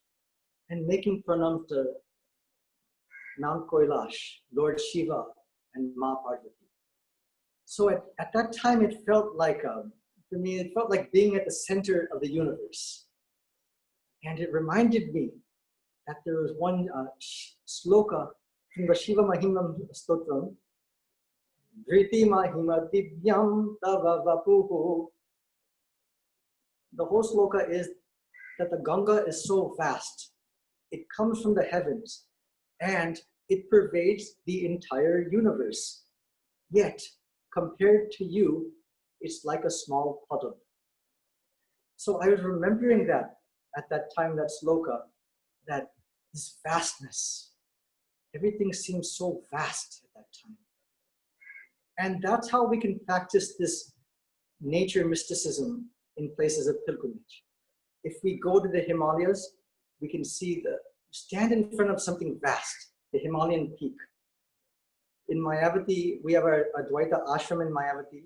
and making pranam to Mount Kailash, Lord Shiva and Ma Parvati. So at that time, it felt like, for me, it felt like being at the center of the universe. And it reminded me that there was one sloka from the Shiva Mahimam Stotram, Dhriti Mahima Divyam Tava Vapuhu. The whole sloka is that the Ganga is so vast. It comes from the heavens and it pervades the entire universe. Yet, compared to you, it's like a small puddle. So I was remembering that at that time, that sloka, that this vastness, everything seems so vast at that time. And that's how we can practice this nature mysticism in places of pilgrimage. If we go to the Himalayas, we can stand in front of something vast, the Himalayan peak. In Mayavati, we have our Advaita Ashrama in Mayavati.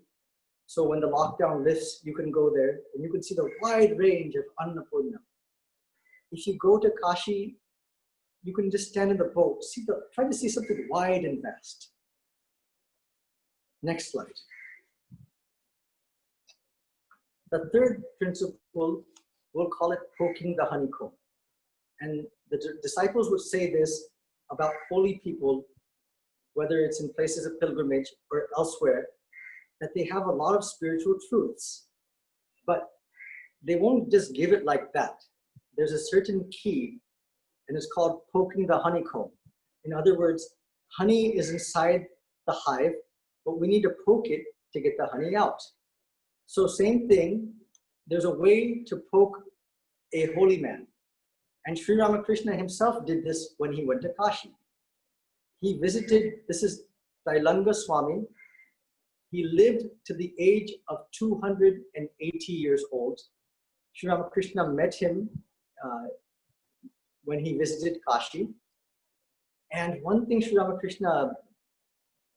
So when the lockdown lifts, you can go there and you can see the wide range of Annapurna. If you go to Kashi, you can just stand in the boat, try to see something wide and vast. Next slide. The third principle, we'll call it poking the honeycomb. And the disciples would say this about holy people, whether it's in places of pilgrimage or elsewhere, that they have a lot of spiritual truths, but they won't just give it like that. There's a certain key, and it's called poking the honeycomb. In other words, honey is inside the hive, but we need to poke it to get the honey out. So same thing, there's a way to poke a holy man. And Sri Ramakrishna himself did this when he went to Kashi. He visited, this is Trailanga Swami. He lived to the age of 280 years old. Sri Ramakrishna met him when he visited Kashi. And one thing Sri Ramakrishna,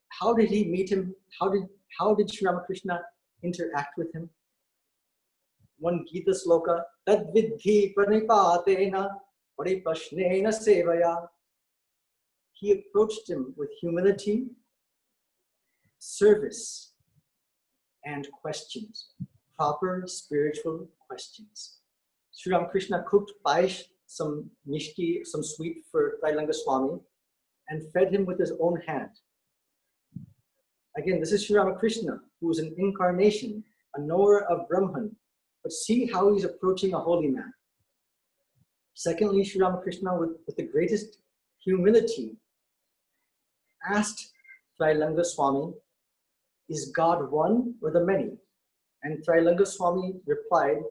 how did he meet him? How did Sri Ramakrishna interact with him? One Gita sloka, tad vidhi pranipatena pariprashnena sevaya. He approached him with humility, service, and questions, proper spiritual questions. Sri Ramakrishna cooked paish, some mishti, some sweet for Trailanga Swami, and fed him with his own hand. Again, this is Sri Ramakrishna, who is an incarnation, a knower of Brahman. But see how he's approaching a holy man. Secondly, Sri Ramakrishna, with the greatest humility, asked Trailanga Swami, is God one or the many? And Trailanga Swami replied,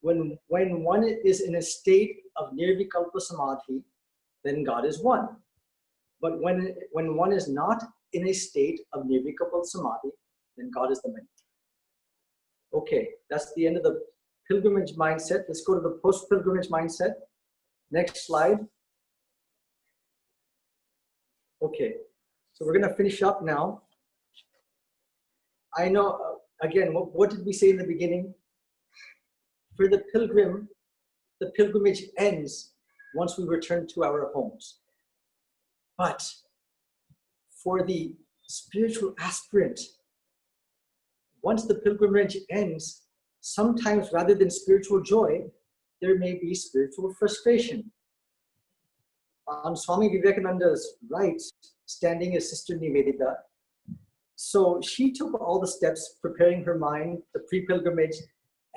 when one is in a state of nirvikalpa samadhi, then God is one. But when one is not in a state of nirvikalpa samadhi, then God is the many. Okay, that's the end of the pilgrimage mindset. Let's go to the post-pilgrimage mindset. Next slide. Okay, so we're going to finish up now. I know, again, what did we say in the beginning? For the pilgrim, the pilgrimage ends once we return to our homes. But for the spiritual aspirant, once the pilgrimage ends, sometimes rather than spiritual joy, there may be spiritual frustration. On Swami Vivekananda's right, standing is Sister Nivedita. So she took all the steps, preparing her mind, the pre-pilgrimage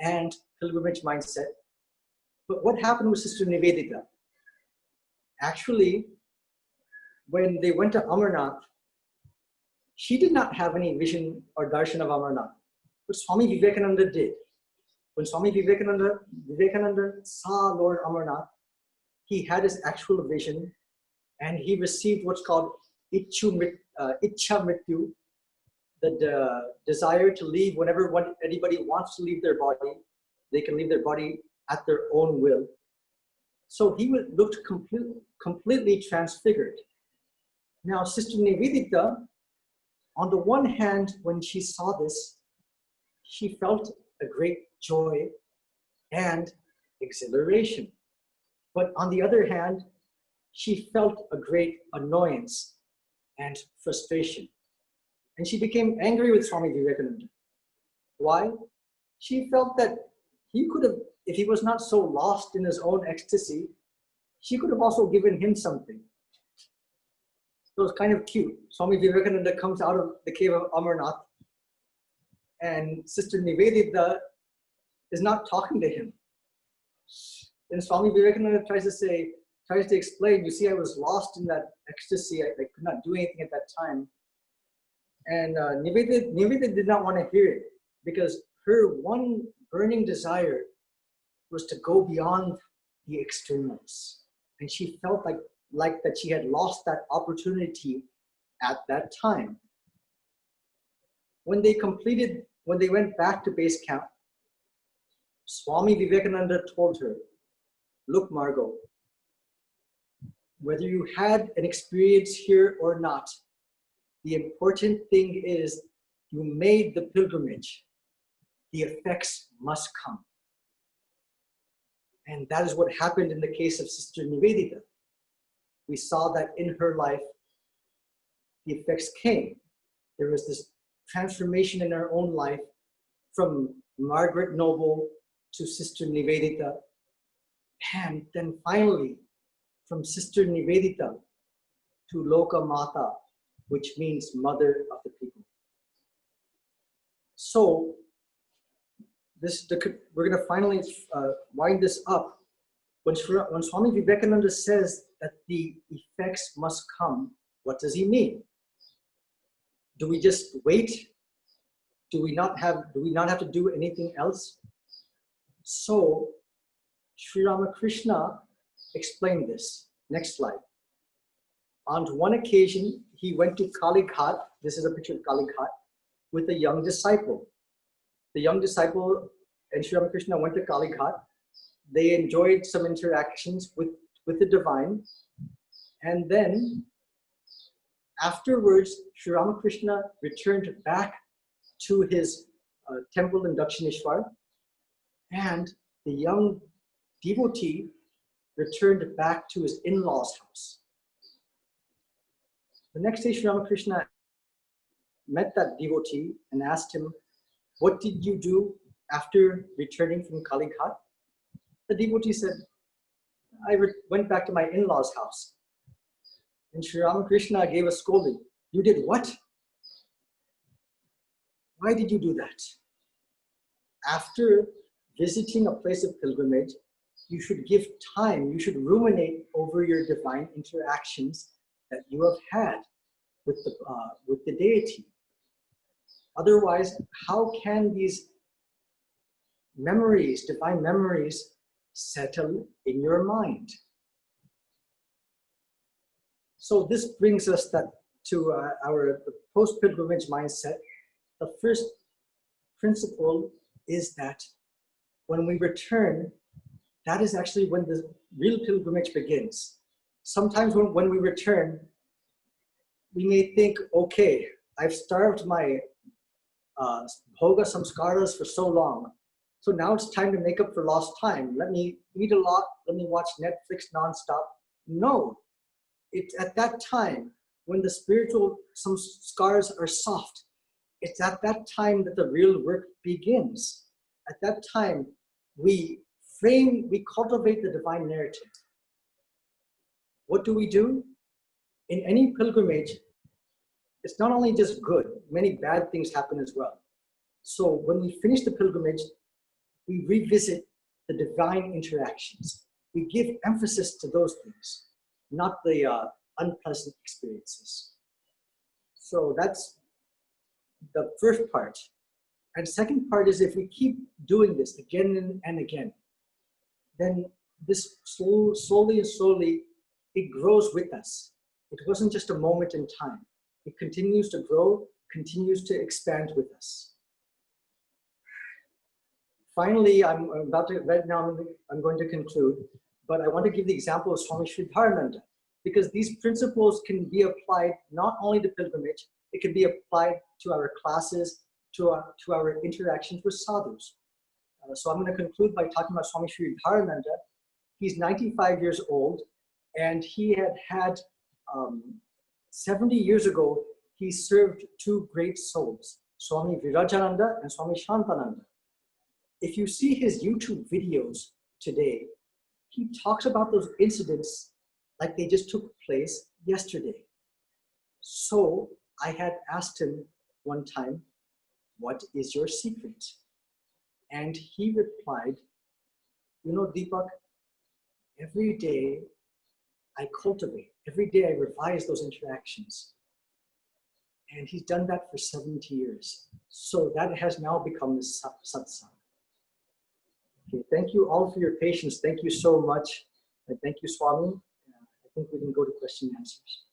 and pilgrimage mindset. But what happened with Sister Nivedita? Actually, when they went to Amarnath, she did not have any vision or darshan of Amarnath, but Swami Vivekananda did. When Swami Vivekananda saw Lord Amarnath, he had his actual vision, and he received what's called Ichcha Mrityu, the desire to leave whenever anybody wants to leave their body, they can leave their body at their own will. So he looked completely transfigured. Now, Sister Nivedita, on the one hand, when she saw this, she felt a great joy and exhilaration. But on the other hand, she felt a great annoyance and frustration. And she became angry with Swami Vivekananda. Why? She felt that he could have, if he was not so lost in his own ecstasy, she could have also given him something. So it was kind of cute. Swami Vivekananda comes out of the cave of Amarnath, and Sister Nivedita is not talking to him. And Swami Vivekananda tries to explain, you see, I was lost in that ecstasy. I could not do anything at that time. And Nivedita did not want to hear it, because her one burning desire was to go beyond the externals. And she felt like that she had lost that opportunity at that time. When they went back to base camp, Swami Vivekananda told her, look, Margot, whether you had an experience here or not, the important thing is you made the pilgrimage. The effects must come. And that is what happened in the case of Sister Nivedita. We saw that in her life, the effects came. There was this transformation in her own life from Margaret Noble to Sister Nivedita. And then finally, from Sister Nivedita to Loka Mata, which means mother of the people. So we're going to finally wind this up. When Swami Vivekananda says that the effects must come, what does he mean? Do we just wait? Do we not have to do anything else? So Sri Ramakrishna explained this. Next slide. On one occasion, he went to Kali Ghat. This is a picture of Kali Ghat with a young disciple. The young disciple and Sri Ramakrishna went to Kali Ghat. They enjoyed some interactions with the divine. And then afterwards, Sri Ramakrishna returned back to his temple in Dakshineshwar. And the young devotee returned back to his in-laws' house. The next day, Sri Ramakrishna met that devotee and asked him, "What did you do after returning from Kali Ghat?" The devotee said, "I went back to my in-laws' house." And Sri Ramakrishna gave a scolding. "You did what? Why did you do that? After visiting a place of pilgrimage, you should give time, you should ruminate over your divine interactions that you have had with the deity. Otherwise, how can these memories, divine memories, settle in your mind?" So this brings us to our post-pilgrimage mindset. The first principle is that when we return, that is actually when the real pilgrimage begins. Sometimes when we return, we may think, okay, I've starved my bhoga samskaras for so long. So now it's time to make up for lost time. Let me eat a lot. Let me watch Netflix nonstop. No, it's at that time when the spiritual samskaras are soft. It's at that time that the real work begins. At that time, we cultivate the divine narrative. What do? In any pilgrimage, it's not only just good, many bad things happen as well. So when we finish the pilgrimage, we revisit the divine interactions. We give emphasis to those things, not the unpleasant experiences. So that's the first part. And second part is, if we keep doing this again and again, then this slowly and slowly, it grows with us. It wasn't just a moment in time. It continues to grow, continues to expand with us. Finally, I'm going to conclude, but I want to give the example of Swami Chidekananda, because these principles can be applied not only to pilgrimage, it can be applied to our classes, to our interactions with sadhus. So I'm going to conclude by talking about Swami Chidekananda. He's 95 years old, and he had 70 years ago, he served two great souls, Swami Virajananda and Swami Shantananda. If you see his YouTube videos today, he talks about those incidents like they just took place yesterday. So I had asked him one time, "What is your secret?" And he replied, "You know, Deepak, every day I cultivate, every day I revise those interactions." And he's done that for 70 years. So that has now become the satsang. Okay, thank you all for your patience. Thank you so much. And thank you, Swami. I think we can go to question and answers.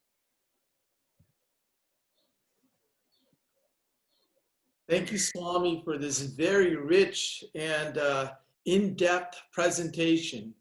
Thank you, Swami, for this very rich and in-depth presentation.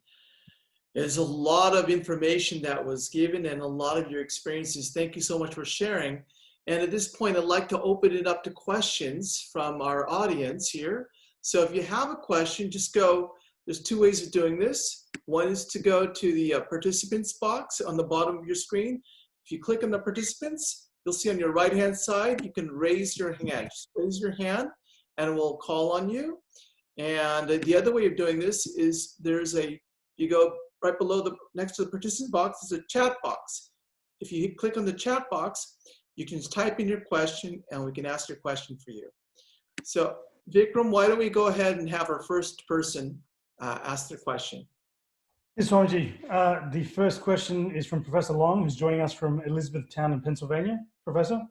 There's a lot of information that was given and a lot of your experiences. Thank you so much for sharing. And at this point, I'd like to open it up to questions from our audience here. So if you have a question, just go, there's two ways of doing this. One is to go to the participants box on the bottom of your screen. If you click on the participants, you'll see on your right-hand side, you can raise your hand. Just raise your hand and we'll call on you. And the other way of doing this is you go right below next to the participant box is a chat box. if you click on the chat box, you can just type in your question and we can ask your question for you. So Vikram, why don't we go ahead and have our first person ask their question. Yes, Swamiji. The first question is from Professor Long, who's joining us from Elizabethtown in Pennsylvania. Professor?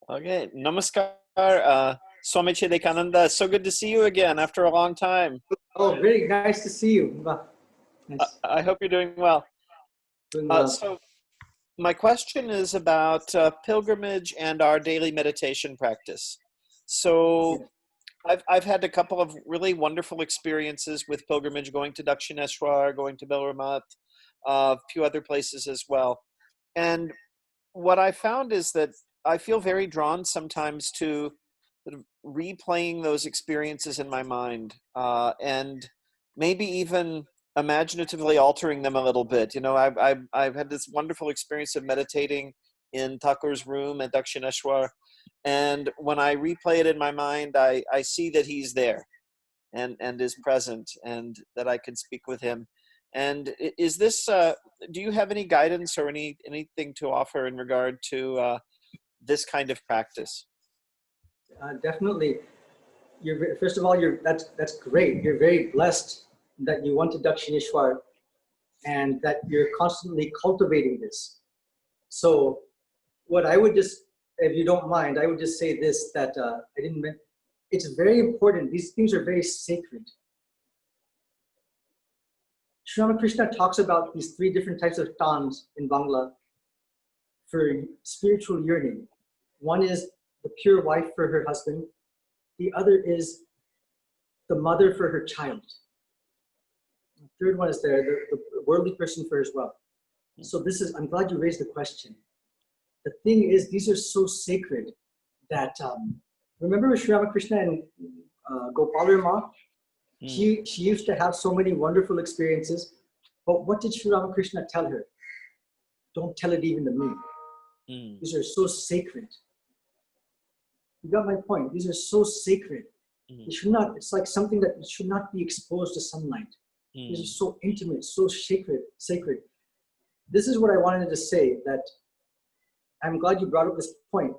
Okay, namaskar, Swami Chidekananda. So good to see you again after a long time. Oh, very nice to see you. Nice. I hope you're doing well. Doing well. So my question is about pilgrimage and our daily meditation practice. So I've had a couple of really wonderful experiences with pilgrimage, going to Dakshineshwar, going to Belur, a few other places as well. And what I found is that I feel very drawn sometimes to sort of replaying those experiences in my mind, and maybe even imaginatively altering them a little bit. You know, I've had this wonderful experience of meditating in Thakur's room at Dakshineshwar, and when I replay it in my mind, I see that he's there and is present, and that I can speak with him. And is this, do you have any guidance or anything to offer in regard to this kind of practice? Definitely. First of all, that's great. You're very blessed that you went to Dakshineshwar and that you're constantly cultivating this. So what I would just, if you don't mind, I would just say this, that I didn't mention, it's very important. These things are very sacred. Sri Ramakrishna talks about these 3 different types of tans in Bangla for spiritual yearning. One is the pure wife for her husband. The other is the mother for her child. The third one is the worldly person for his wealth. So this is, I'm glad you raised the question. The thing is, these are so sacred that, remember with Sri Ramakrishna and Gopalar Ma? She used to have so many wonderful experiences, but what did Sri Ramakrishna tell her? Don't tell it even to me. These are so sacred. You got my point. These are so sacred. They should not, it's like something that should not be exposed to sunlight. These are so intimate, so sacred. This is what I wanted to say, that I'm glad you brought up this point.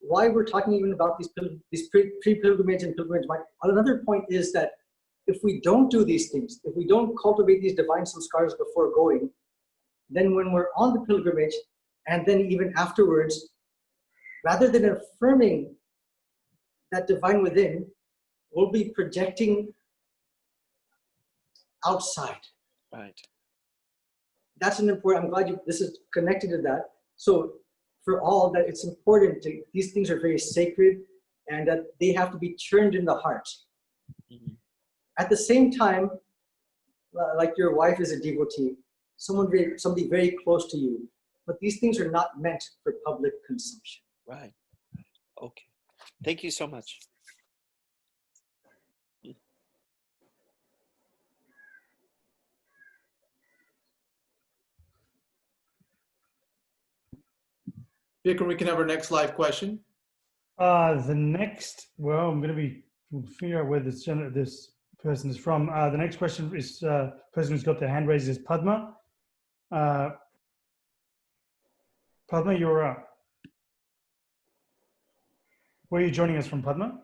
Why we're talking even about these pre-pilgrimage and pilgrimage. Another point is that if we don't do these things, if we don't cultivate these divine samskaras before going, then when we're on the pilgrimage and then even afterwards, rather than affirming that divine within, we'll be projecting outside. Right. That's an important, I'm glad this is connected to that. So for all that, it's important to, these things are very sacred and that they have to be churned in the heart. At the same time, like your wife is a devotee, somebody very close to you, but these things are not meant for public consumption. Right. Okay. Thank you so much. Vikram, we can have our next live question. The next, well, we'll figure out where this person is from. The next question is, person who's got their hand raised is Padma. Padma, you're up. Where are you joining us from, Padma?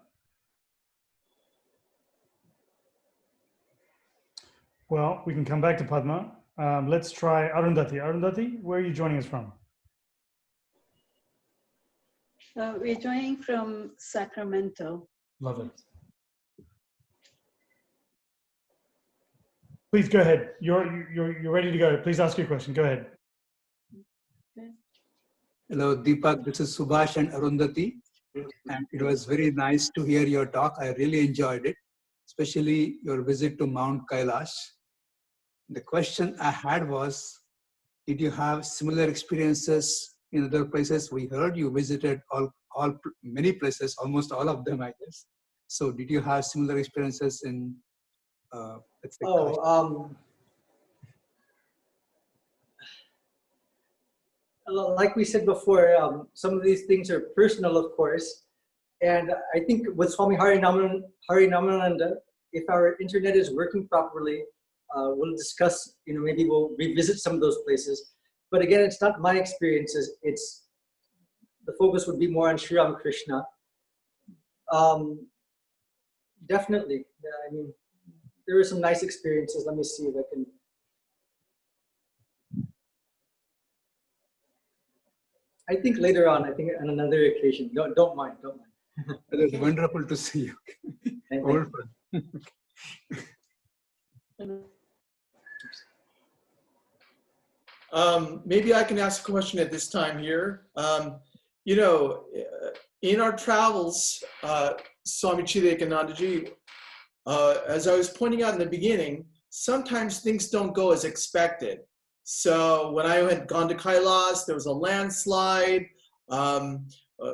Well, we can come back to Padma. Let's try Arundhati. Arundhati, where are you joining us from? We're joining from Sacramento. Lovely. Please go ahead. You're ready to go. Please ask your question. Go ahead. Okay. Hello, Deepak. This is Subhash and Arundhati. And it was very nice to hear your talk. I really enjoyed it, especially your visit to Mount Kailash. The question I had was, did you have similar experiences in other places? We heard you visited many places, almost all of them, I guess. So did you have similar experiences in, let's say, like we said before, some of these things are personal, of course. And I think with Swami Harinamananda, if our internet is working properly, we'll discuss, maybe we'll revisit some of those places. But again, it's not my experiences. It's the focus would be more on Sri Ramakrishna. Definitely. I mean, there were some nice experiences. Let me see if I can. I think later on, I think on another occasion. Don't mind. It was wonderful to see you. Thank All you. fun. Maybe I can ask a question at this time here. You know, in our travels, Swami Chidekananda ji, as I was pointing out in the beginning, sometimes things don't go as expected. So when I had gone to Kailas, there was a landslide.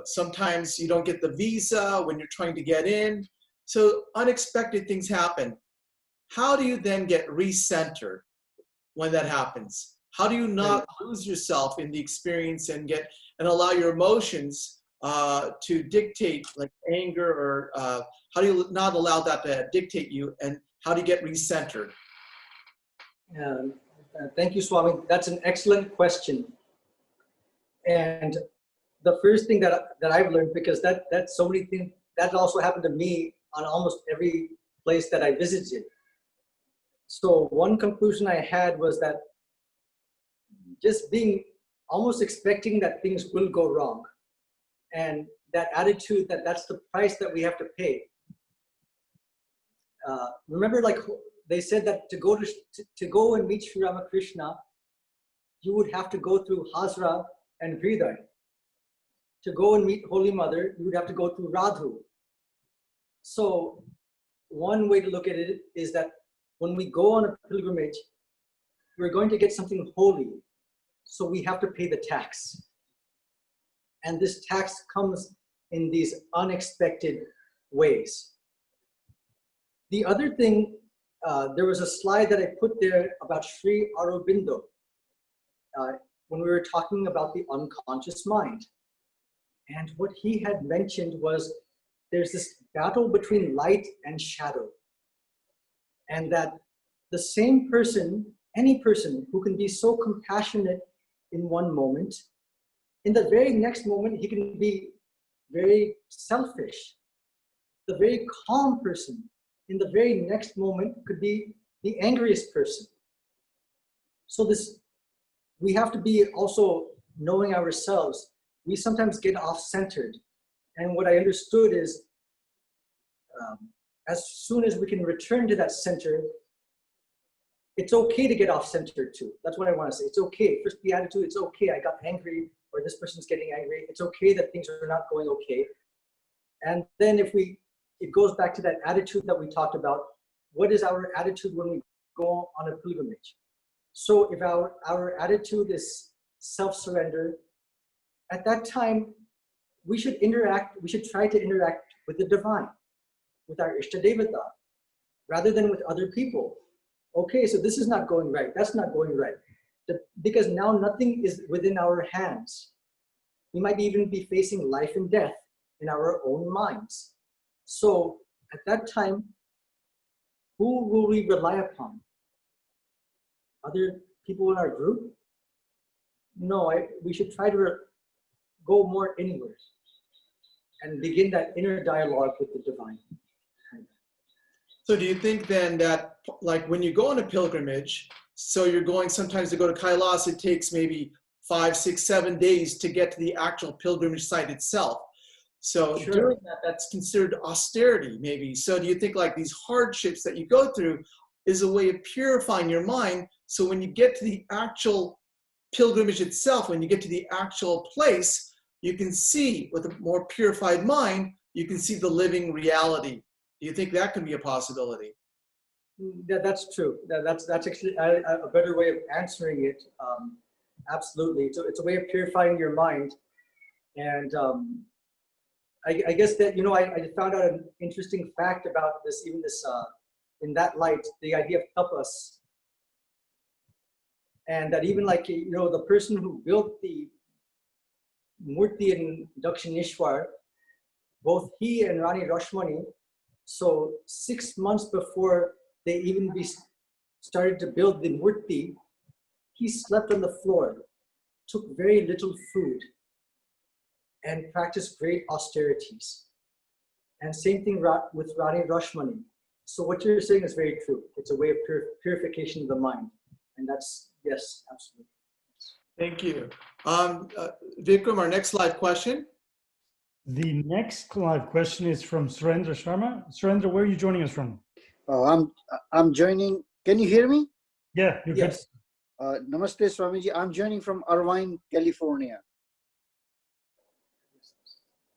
Sometimes you don't get the visa when you're trying to get in. So unexpected things happen. How do you then get recentered when that happens? How do you not lose yourself in the experience and allow your emotions to dictate, like anger, or how do you not allow that to dictate you, and how do you get recentered? Thank you, Swami. That's an excellent question. And the first thing that I've learned, because that's so many things, that also happened to me on almost every place that I visited. So one conclusion I had was that just being almost expecting that things will go wrong, and that attitude that that's the price that we have to pay. Remember, like they said that to go and meet Sri Ramakrishna, you would have to go through Hazra and Hriday. To go and meet Holy Mother, you would have to go through Radhu. So one way to look at it is that when we go on a pilgrimage, we're going to get something holy. So we have to pay the tax. And this tax comes in these unexpected ways. The other thing, there was a slide that I put there about Sri Aurobindo when we were talking about the unconscious mind. And what he had mentioned was there's this battle between light and shadow. And that the same person, any person who can be so compassionate in one moment, in the very next moment, he can be very selfish. The very calm person, in the very next moment, could be the angriest person. So we have to be also knowing ourselves. We sometimes get off-centered. And what I understood is, as soon as we can return to that center, it's okay to get off-centered too. That's what I want to say. It's okay. First, the attitude, it's okay. I got angry, or this person's getting angry. It's okay that things are not going okay. And then it goes back to that attitude that we talked about. What is our attitude when we go on a pilgrimage? So if our attitude is self-surrender, at that time, we should try to interact with the divine, with our Ishtadevata, rather than with other people. Okay, so this is not going right. That's not going right. Because now nothing is within our hands. We might even be facing life and death in our own minds. So at that time, who will we rely upon? Other people in our group? No, we should try to go more inward and begin that inner dialogue with the divine. So do you think then that, like when you go on a pilgrimage, so you're going sometimes to go to Kailas, it takes maybe 5, 6, 7 days to get to the actual pilgrimage site itself. So Sure. During that, that's considered austerity maybe. So do you think like these hardships that you go through is a way of purifying your mind? So when you get to the actual pilgrimage itself, when you get to the actual place, you can see with a more purified mind, you can see the living reality. Do you think that can be a possibility? That's true. That's actually a better way of answering it. Absolutely. So it's a way of purifying your mind. And I guess that, I found out an interesting fact about this, in that light, the idea of tapas. And that even like, the person who built the Murti in Dakshineshwar, both he and Rani Rashmani, so 6 months before they even started to build the Murti, he slept on the floor took very little food and practiced great austerities. And same thing with Rani Rashmani. So what you're saying is very true. It's a way of purification of the mind. And that's, yes, absolutely. Thank you. Vikram, our next live question. The next live question is from Surendra Sharma. Surendra, where are you joining us from? I'm joining. Can you hear me? Yeah, you're Yes. good. Namaste, Swamiji. I'm joining from Irvine, California.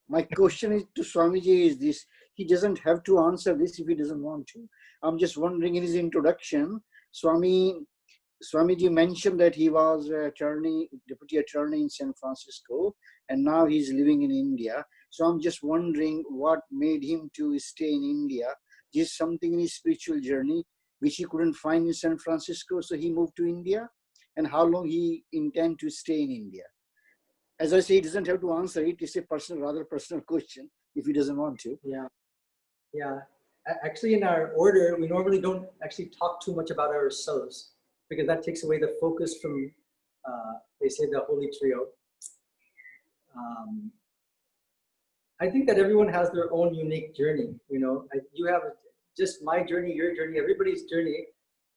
My question is to Swamiji is this. He doesn't have to answer this if he doesn't want to. I'm just wondering, in his introduction, Swamiji mentioned that he was deputy attorney in San Francisco, and now he's living in India. So I'm just wondering what made him to stay in India. Is something in his spiritual journey which he couldn't find in San Francisco, so he moved to India? And how long he intend to stay in India? As I say, he doesn't have to answer it. It's a rather personal question if he doesn't want to. Yeah. Yeah. Actually, in our order, we normally don't actually talk too much about ourselves because that takes away the focus from, they say, the Holy Trio. I think that everyone has their own unique journey. You know, you have just my journey, your journey, everybody's journey.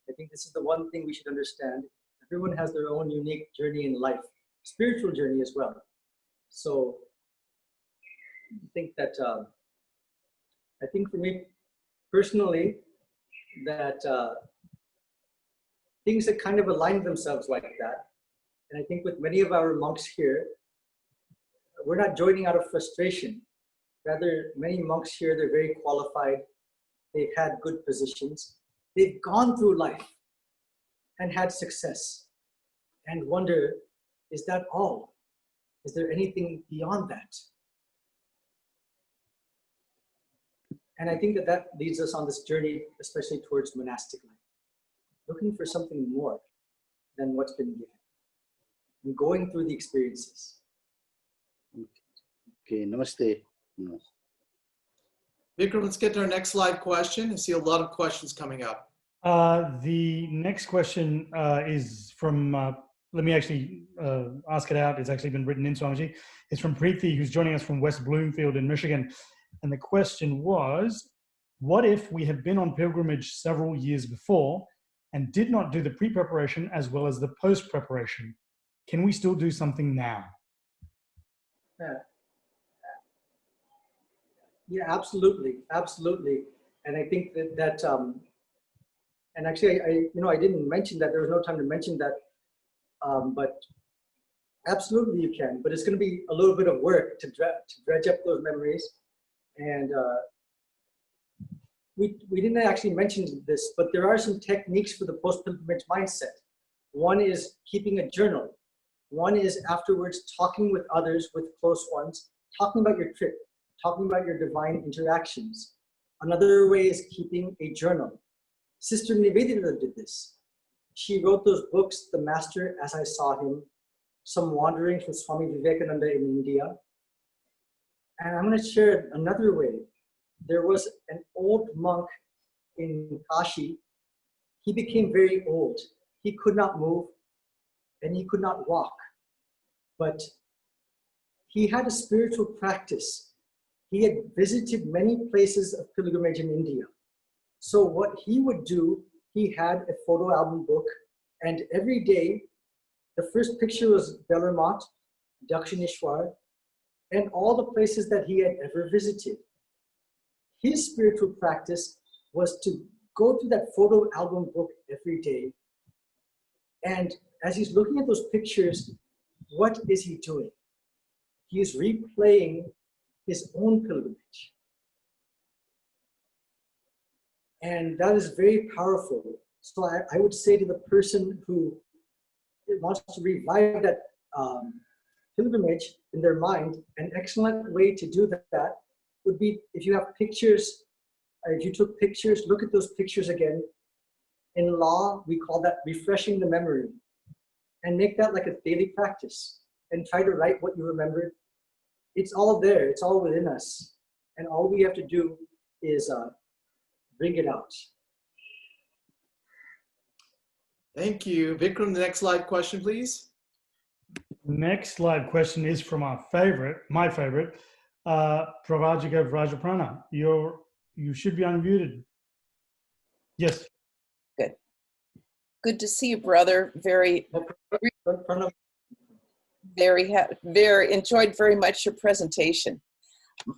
I think this is the one thing we should understand. Everyone has their own unique journey in life, spiritual journey as well. So I think that, I think for me personally, that things that kind of align themselves like that. And I think with many of our monks here, we're not joining out of frustration. Rather, many monks here, they're very qualified. They've had good positions. They've gone through life and had success and wonder, is that all? Is there anything beyond that? And I think that that leads us on this journey, especially towards monastic life, looking for something more than what's been given and going through the experiences. Okay, namaste. Vikram, let's get to our next live question. I see a lot of questions coming up. The next question is from, let me actually ask it out. It's actually been written in, Swamiji. It's from Preeti, who's joining us from West Bloomfield in Michigan. And the question was, what if we have been on pilgrimage several years before and did not do the pre-preparation as well as the post-preparation? Can we still do something now? Yeah, absolutely, absolutely. And I think that and actually, I didn't mention that. There was no time to mention that, but absolutely you can. But it's going to be a little bit of work to dredge up those memories. And we didn't actually mention this, but there are some techniques for the post-pilgrimage mindset. One is keeping a journal. One is afterwards talking with others, with close ones, talking about your trip, talking about your divine interactions. Another way is keeping a journal. Sister Nivedita did this. She wrote those books, The Master as I Saw Him, Some Wanderings with Swami Vivekananda in India. And I'm going to share another way. There was an old monk in Kashi. He became very old. He could not move and he could not walk. But he had a spiritual practice. He had visited many places of pilgrimage in India. So what he would do, he had a photo album book, and every day, the first picture was Belur, Dakshineshwar, and all the places that he had ever visited. His spiritual practice was to go through that photo album book every day. And as he's looking at those pictures, what is he doing? He is replaying his own pilgrimage. And that is very powerful. So I would say to the person who wants to revive that pilgrimage in their mind, an excellent way to do that would be if you have pictures, if you took pictures, look at those pictures again. In law, we call that refreshing the memory, and make that like a daily practice and try to write what you remembered. It's all there, it's all within us. And all we have to do is bring it out. Thank you. Vikram, the next live question, please. Next live question is from our favorite, my favorite, Pravajika Vrajaprana. You should be unmuted. Yes. Good. Good to see you, brother. Very enjoyed very much your presentation.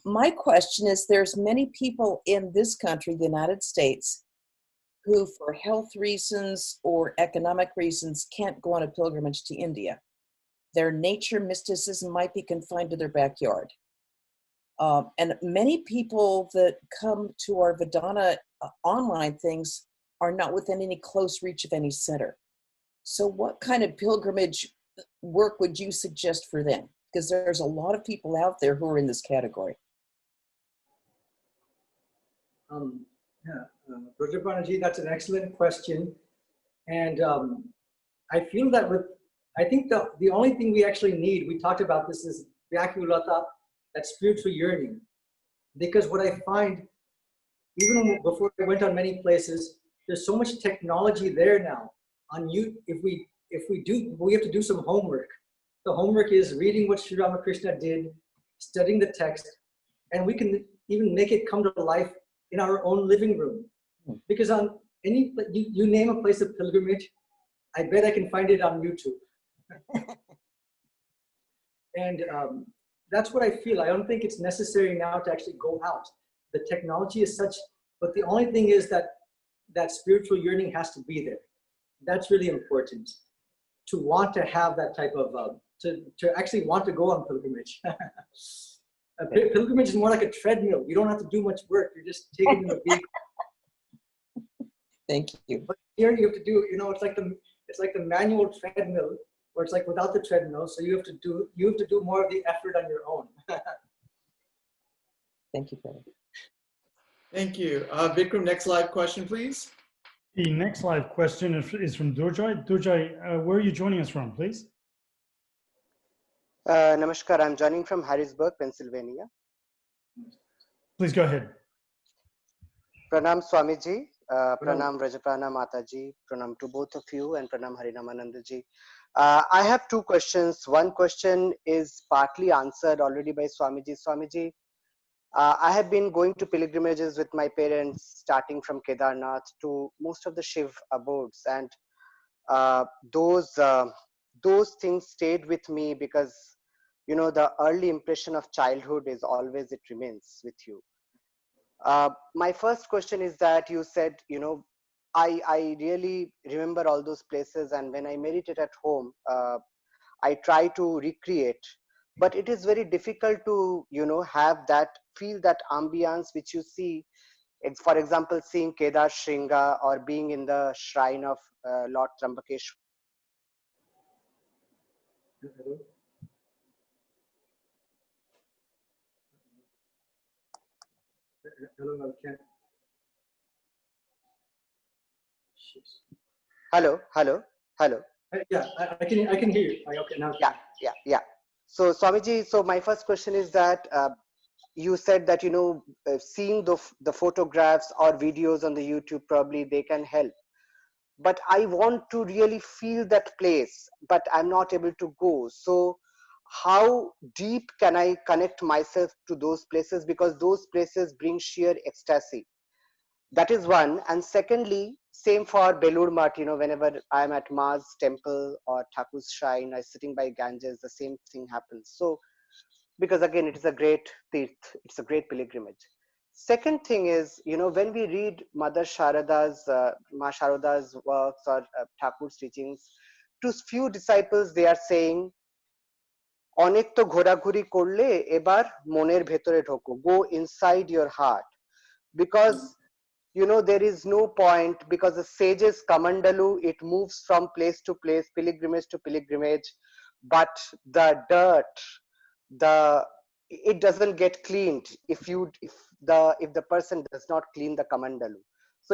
My question is, there's many people in this country, the United States, who for health reasons or economic reasons can't go on a pilgrimage to India. Their nature mysticism might be confined to their backyard. And many people that come to our Vedanta online things are not within any close reach of any center. So what kind of pilgrimage work would you suggest for them? Because there's a lot of people out there who are in this category. Prajapranaji, that's an excellent question. And I feel that I think the only thing we actually need, we talked about this, is Vyakulata, that spiritual yearning. Because what I find, even before I went on many places, there's so much technology there now. If we do, we have to do some homework. The homework is reading what Sri Ramakrishna did, studying the text, and we can even make it come to life in our own living room. Because on you name a place of pilgrimage, I bet I can find it on YouTube. And that's what I feel. I don't think it's necessary now to actually go out. The technology is such, but the only thing is that spiritual yearning has to be there. That's really important, to want to have that type of, to actually want to go on pilgrimage. A pilgrimage is more like a treadmill. You don't have to do much work. You're just taking the vehicle. Thank you. But here you have to do, it's like the manual treadmill, where it's like without the treadmill. So you have to do more of the effort on your own. Thank you, brother. Thank you. Vikram, next live question, please. The next live question is from Durjoy. Durjoy, where are you joining us from, please? Namaskar, I'm joining from Harrisburg, Pennsylvania. Please go ahead. Pranam Swamiji, Pranam Vrajaprana Mataji, Pranam to both of you, and Pranam Harinamanandaji. I have two questions. One question is partly answered already by Swamiji. Swamiji, I have been going to pilgrimages with my parents, starting from Kedarnath to most of the Shiv abodes, and those things stayed with me because, the early impression of childhood is always, it remains with you. My first question is that you said, I really remember all those places, and when I meditate at home, I try to recreate, but it is very difficult to, feel that ambience which you see, for example, seeing Kedar Shringa or being in the shrine of Lord Trambakeshwar. Hello. Yeah, I can hear you. Okay, now. Yeah. So Swamiji, so my first question is that you said that, seeing the photographs or videos on the YouTube, probably they can help. But I want to really feel that place, but I'm not able to go. So how deep can I connect myself to those places? Because those places bring sheer ecstasy. That is one. And secondly, same for Belur Math, whenever I'm at Ma's temple or Thakur's shrine, I'm sitting by Ganges, the same thing happens. So, because again, it is a great tirth, it's a great pilgrimage. Second thing is, when we read Mother Sharada's, Ma Sharada's works or Thakur's teachings, to few disciples, they are saying, অনেক তো ঘোরাঘুরি করলে এবার মনের ভেতরে ঢোকো, go inside your heart, because there is no point, because the sages kamandalu, it moves from place to place, pilgrimage to pilgrimage, but the dirt, it doesn't get cleaned if the person does not clean the kamandalu. So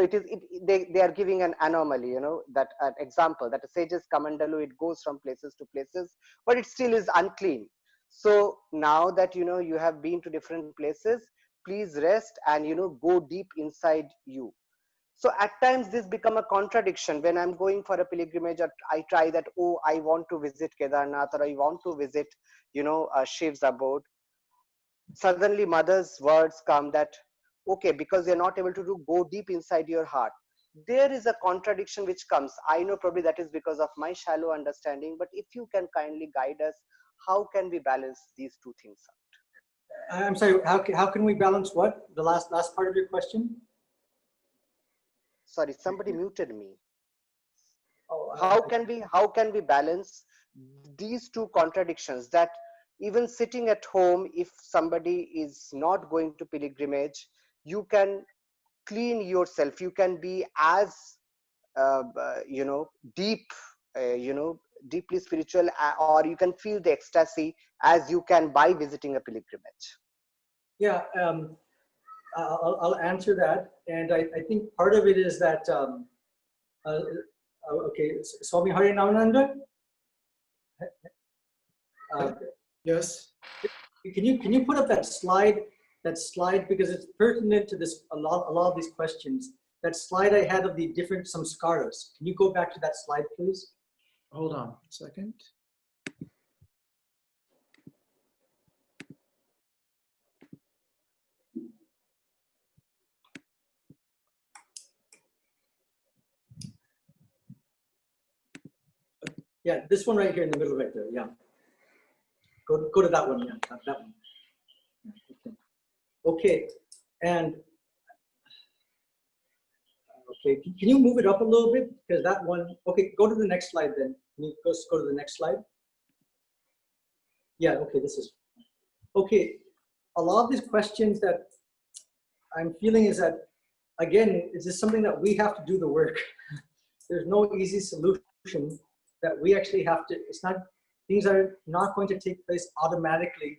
they are giving an anomaly, that an example that a sage's kamandalu, it goes from places to places, but it still is unclean. So now that you have been to different places, please rest and go deep inside you. So at times this become a contradiction when I'm going for a pilgrimage, or I try that, oh, I want to visit Kedarnath, or I want to visit, Shiv's abode. Suddenly mother's words come that, okay, because you're not able to go deep inside your heart. There is a contradiction which comes. I know probably that is because of my shallow understanding, but if you can kindly guide us, how can we balance these two things out? I'm sorry, how can we balance what? The last part of your question? Sorry, somebody muted me. Oh, How can we balance these two contradictions, that even sitting at home, if somebody is not going to pilgrimage, you can clean yourself, you can be as deep, deeply spiritual, or you can feel the ecstasy as you can by visiting a pilgrimage? Yeah, I'll answer that, and I think part of it is that okay, Swami Harinananda. Yes. Can you put up that slide because it's pertinent to this a lot of these questions. That slide I had of the different samskaras. Can you go back to that slide, please? Hold on a second. Yeah, this one right here in the middle, right there. Yeah. Go to that one. Yeah, that one. Okay, and okay, can you move it up a little bit, because that one. Okay, go to the next slide then. Can you go to the next slide? Yeah. Okay, this is okay. A lot of these questions that I'm feeling is that, again, is this something that we have to do the work? There's no easy solution that we actually have to. It's not. Things are not going to take place automatically,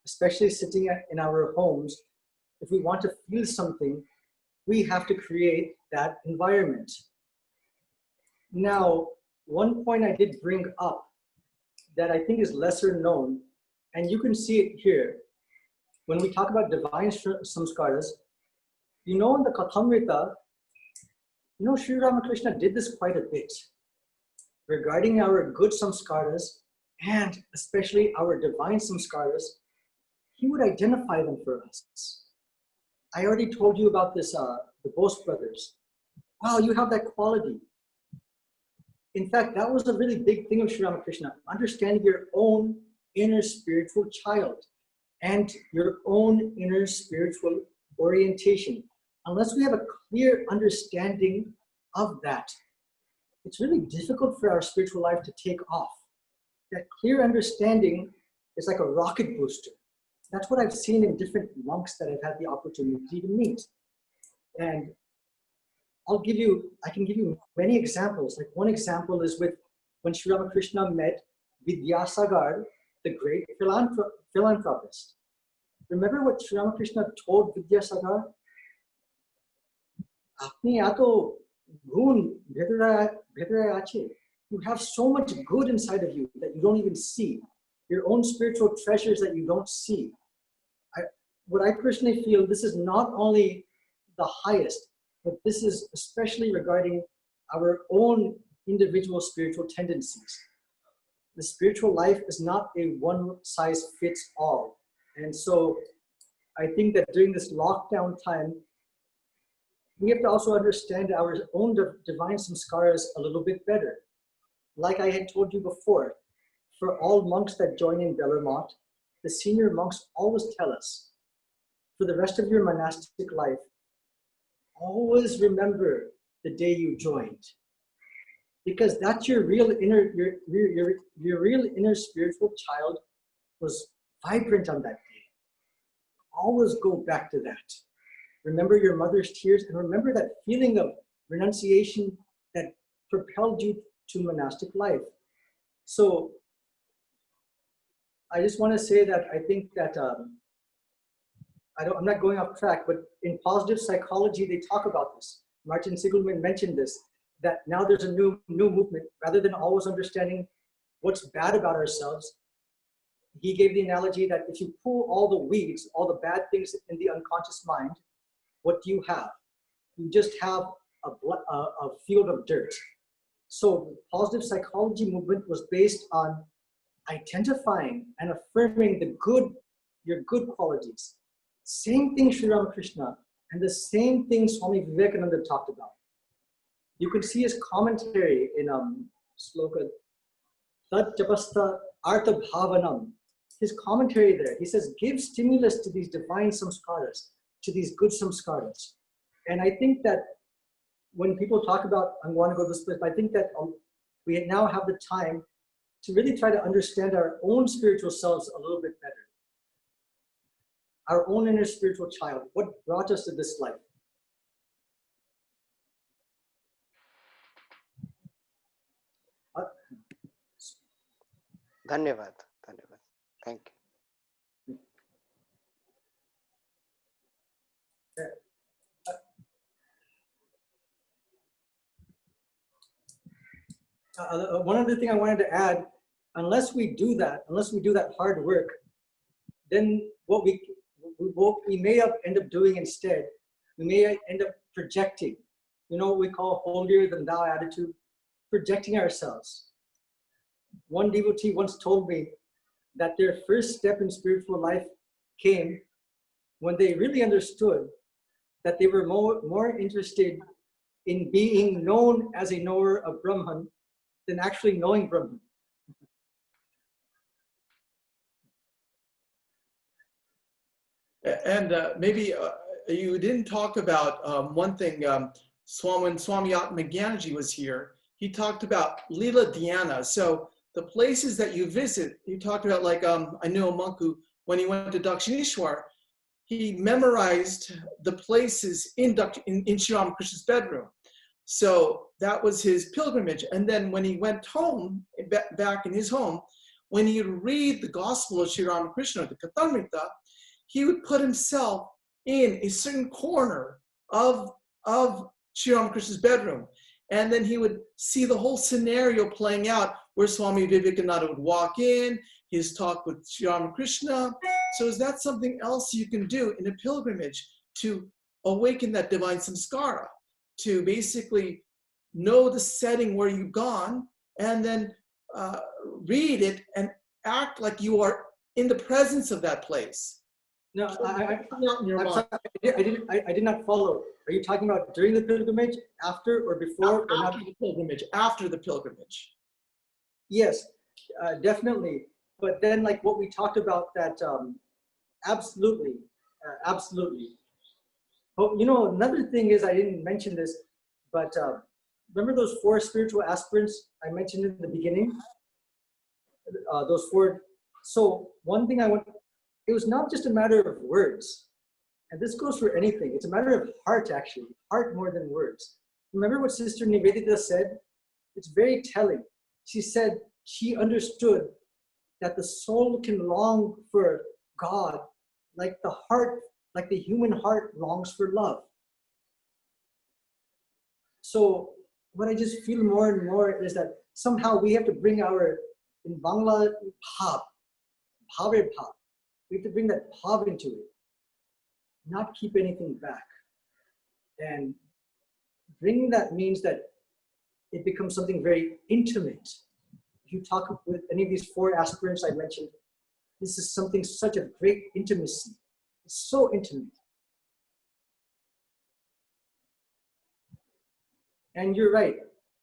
especially sitting in our homes. If we want to feel something, we have to create that environment. Now, one point I did bring up that I think is lesser known, and you can see it here. When we talk about divine samskaras, in the Kathamrita, Sri Ramakrishna did this quite a bit regarding our good samskaras, and especially our divine samskaras. He would identify them for us. I already told you about this, the Bose brothers. Wow, you have that quality. In fact, that was a really big thing of Sri Ramakrishna, understanding your own inner spiritual child and your own inner spiritual orientation. Unless we have a clear understanding of that, it's really difficult for our spiritual life to take off. That clear understanding is like a rocket booster. That's what I've seen in different monks that I've had the opportunity to meet. And I can give you many examples. Like one example is with when Sri Ramakrishna met Vidyasagar, the great philanthropist. Remember what Sri Ramakrishna told Vidyasagar? Apni ato gun bhetare ache. You have so much good inside of you that you don't even see. Your own spiritual treasures that you don't see. What I personally feel, this is not only the highest, but this is especially regarding our own individual spiritual tendencies. The spiritual life is not a one-size-fits-all. And so I think that during this lockdown time, we have to also understand our own divine samskaras a little bit better. Like I had told you before, for all monks that join in Belur, the senior monks always tell us, for the rest of your monastic life, always remember the day you joined, because that's your real inner, your real inner spiritual child was vibrant on that day. Always go back to that. Remember your mother's tears, and remember that feeling of renunciation that propelled you to monastic life. So I just want to say that I think that I'm not going off track, but in positive psychology, they talk about this. Martin Seligman mentioned this, that now there's a new movement. Rather than always understanding what's bad about ourselves, he gave the analogy that if you pull all the weeds, all the bad things in the unconscious mind, what do you have? You just have a field of dirt. So the positive psychology movement was based on identifying and affirming your good qualities. Same thing Sri Ramakrishna, and the same thing Swami Vivekananda talked about. You could see his commentary in sloka Tad Japasta Artha Bhavanam. His commentary there, he says, give stimulus to these divine samskaras, to these good samskaras. And I think that when people talk about, I want to go to this place, I think that we now have the time to really try to understand our own spiritual selves a little bit better. Our own inner spiritual child, what brought us to this life. Dhanyavad. Dhanyavad. Thank you. One other thing I wanted to add, unless we do that hard work, then what we may end up doing instead, we may end up projecting, what we call holier than thou attitude, projecting ourselves. One devotee once told me that their first step in spiritual life came when they really understood that they were more interested in being known as a knower of Brahman than actually knowing Brahman. And maybe you didn't talk about one thing. When Swami Atmagyanji was here, he talked about Lila Dhyana. So the places that you visit, you talked about, like, I knew a monk who, when he went to Dakshineshwar, he memorized the places in Sri Ramakrishna's bedroom. So that was his pilgrimage. And then when he went home, back in his home, when he would read the Gospel of Sri Ramakrishna, the Kathamrita, he would put himself in a certain corner of Sri Ramakrishna's bedroom. And then he would see the whole scenario playing out, where Swami Vivekananda would walk in, his talk with Sri Ramakrishna. So is that something else you can do in a pilgrimage to awaken that divine samskara, to basically know the setting where you've gone, and then read it and act like you are in the presence of that place? No, I'm sorry, I did not follow. Are you talking about during the pilgrimage, after, or before? After the pilgrimage, after the pilgrimage. Yes, definitely. But then, like what we talked about, that absolutely, absolutely. Oh, another thing is, I didn't mention this, but remember those 4 spiritual aspirants I mentioned in the beginning? Those 4. So one thing it was not just a matter of words. And this goes for anything. It's a matter of heart, actually. Heart more than words. Remember what Sister Nivedita said? It's very telling. She said she understood that the soul can long for God like the heart, like the human heart longs for love. So what I just feel more and more is that somehow we have to bring in Bangla, bhav. We have to bring that bhav into it, not keep anything back. And bringing that means that it becomes something very intimate. If you talk with any of these 4 aspirants I mentioned, this is something, such a great intimacy. It's so intimate. And you're right,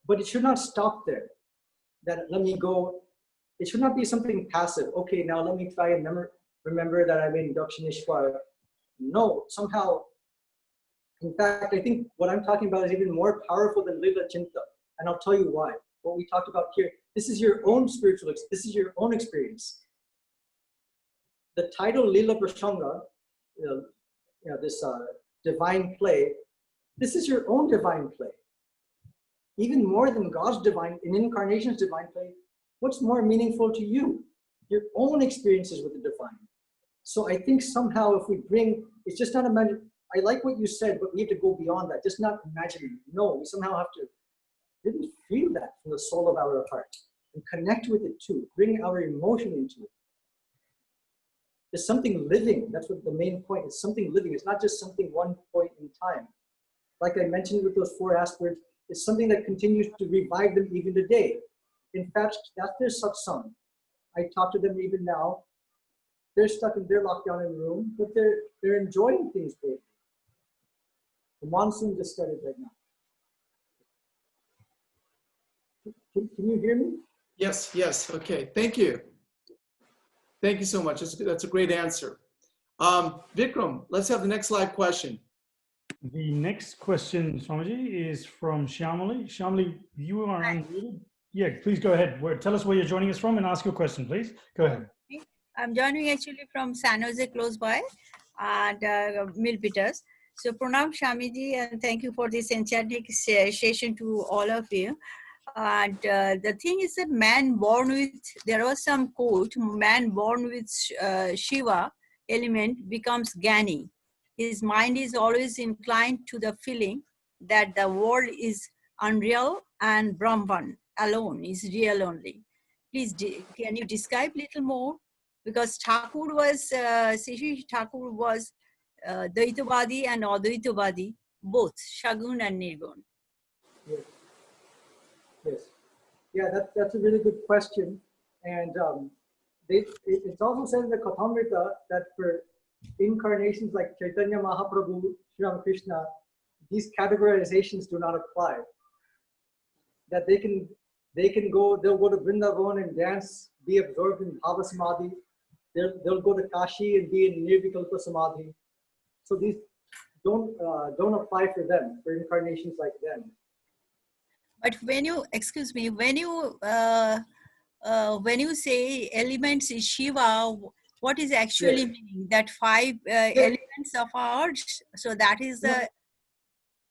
but it should not stop there. That let me go, it should not be something passive. Okay, now let me try and remember that I'm in Dakshineshwar. No, somehow, in fact, I think what I'm talking about is even more powerful than Lila Chinta. And I'll tell you why. What we talked about here, this is your own this is your own experience. The title Lila Prasanga, this divine play, this is your own divine play. Even more than God's divine, in incarnation's divine play, what's more meaningful to you? Your own experiences with the divine. So I think somehow if we bring, it's just not a matter, I like what you said, but we have to go beyond that, just not imagining. No, we somehow have to really feel that from the soul of our heart and connect with it too, bring our emotion into it. There's something living, that's what the main point is, something living. It's not just something one point in time. like I mentioned with those 4 aspirants, is something that continues to revive them even today. In fact, that's their satsang. I talk to them even now. They're stuck in their lockdown in the room, but they're enjoying things greatly. The monsoon just started right now. Can you hear me? Yes, yes. Okay, thank you. Thank you so much. That's a great answer. Vikram, let's have the next live question. The next question, Swamiji, is from Shamali. Shamali, you are unmuted. Yeah, please go ahead. Tell us where you're joining us from and ask your question, please. Go ahead. I'm joining actually from San Jose, close by, and Milpitas. So Pranam Shamiji, and thank you for this enchanting session to all of you. And the thing is that there was some quote, man born with Shiva element becomes Gyani. His mind is always inclined to the feeling that the world is unreal and Brahman alone is real only. Please, can you describe a little more? Because Thakur was, Sri Thakur was Dvaitavadi and Advaitavadi, both Shagun and Nirgun. Yes. Yes. Yeah, that's a really good question. And it's also said in the Kathamrita that for incarnations like Chaitanya Mahaprabhu, Sri Ramakrishna, these categorizations do not apply. That they'll go to Vrindavan and dance, be absorbed in Bhava Samadhi. They'll go to Kashi and be in Nirvikalpa Samadhi. So these don't apply for them, for incarnations like them. But when you, excuse me, when you say elements is Shiva, what is actually meaning? That 5 elements of ours. So that is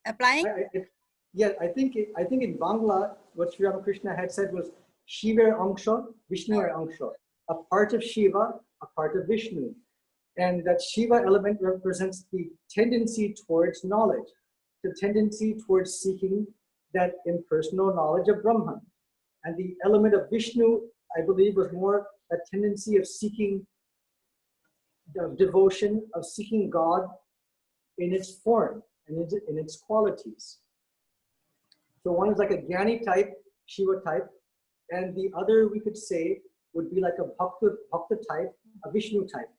applying. I think in Bangla, what Sri Ramakrishna had said was Shiva Angsha, Vishnu Angsha, a part of Shiva, a part of Vishnu, and that Shiva element represents the tendency towards knowledge, the tendency towards seeking that impersonal knowledge of Brahman. And the element of Vishnu, I believe, was more a tendency of seeking the devotion, of seeking God in its form and in its qualities. So one is like a Gyani type, Shiva type, and the other we could say would be like a Bhakta type, a Vishnu type.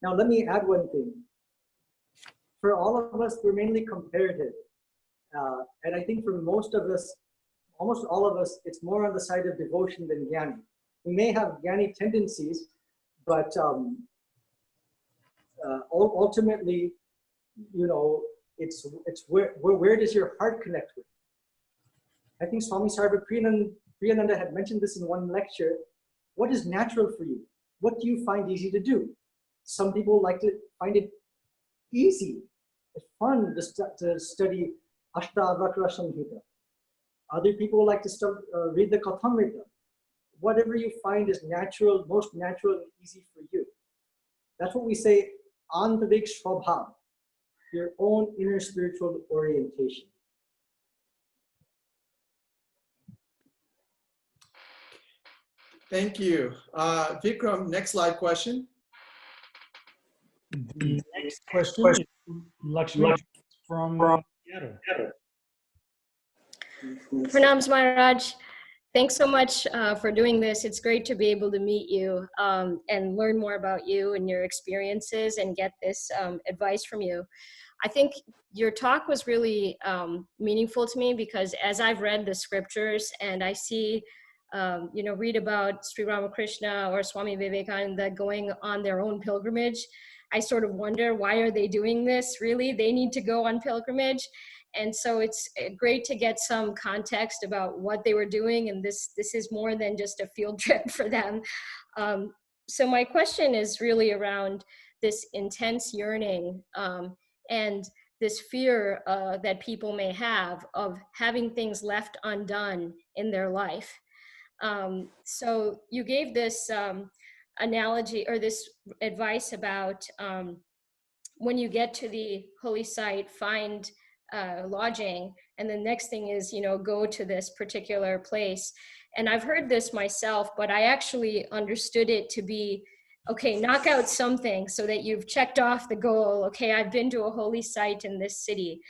Now let me add one thing. For all of us, we're mainly comparative. And I think for most of us, almost all of us, it's more on the side of devotion than Gyani. We may have Gyani tendencies, but ultimately, you know, it's where does your heart connect with? I think Swami Chidekananda had mentioned this in one lecture. What is natural for you? What do you find easy to do? Some people like to find it easy. It's fun to study Ashtavakra Samhita. Other people like to read the Kathamrita. Whatever you find is natural, most natural and easy for you. That's what we say, Antarik Swabhav, your own inner spiritual orientation. Thank you. Vikram, next live question. The next question is Lakshmi from Seattle. Pranams Maharaj, thanks so much for doing this. It's great to be able to meet you and learn more about you and your experiences and get this advice from you. I think your talk was really meaningful to me because as I've read the scriptures and I see, read about Sri Ramakrishna or Swami Vivekananda going on their own pilgrimage, I sort of wonder, why are they doing this? Really, they need to go on pilgrimage. And so it's great to get some context about what they were doing. And this is more than just a field trip for them. So my question is really around this intense yearning and this fear that people may have of having things left undone in their life. So you gave this analogy or this advice about when you get to the holy site, find lodging, and the next thing is, go to this particular place. And I've heard this myself, but I actually understood it to be, okay, knock out something so that you've checked off the goal. Okay, I've been to a holy site in this city.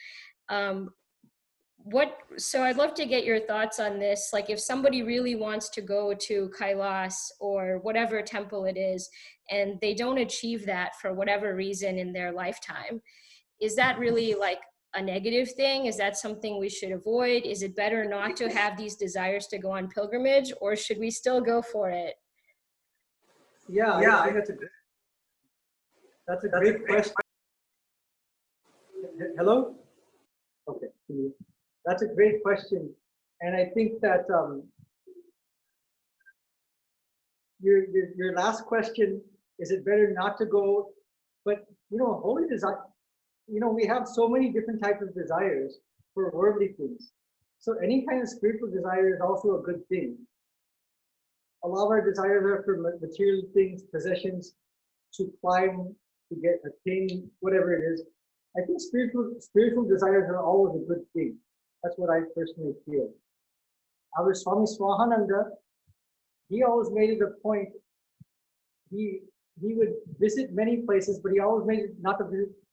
So I'd love to get your thoughts on this. Like if somebody really wants to go to Kailas or whatever temple it is, and they don't achieve that for whatever reason in their lifetime, is that really like a negative thing? Is that something we should avoid? Is it better not to have these desires to go on pilgrimage, or should we still go for it? Yeah, I think that's a great question. Hello? Okay. That's a great question. And I think that your last question, is it better not to go? But, holy desire, we have so many different types of desires for worldly things. So any kind of spiritual desire is also a good thing. A lot of our desires are for material things, possessions, to climb, to attain, whatever it is. I think spiritual desires are always a good thing. That's what I personally feel. Our Swami Swahananda, he always made it a point. He would visit many places, but he always made it not to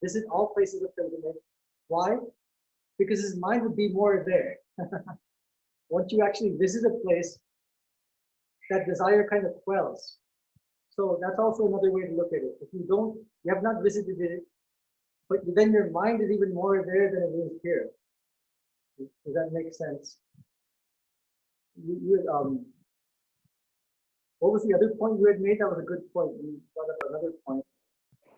visit all places of pilgrimage. Why? Because his mind would be more there. Once you actually visit a place, that desire kind of quells. So that's also another way to look at it. If you have not visited it, but then your mind is even more there than it is here. Does that make sense? What was the other point you had made? That was a good point. You brought up another point.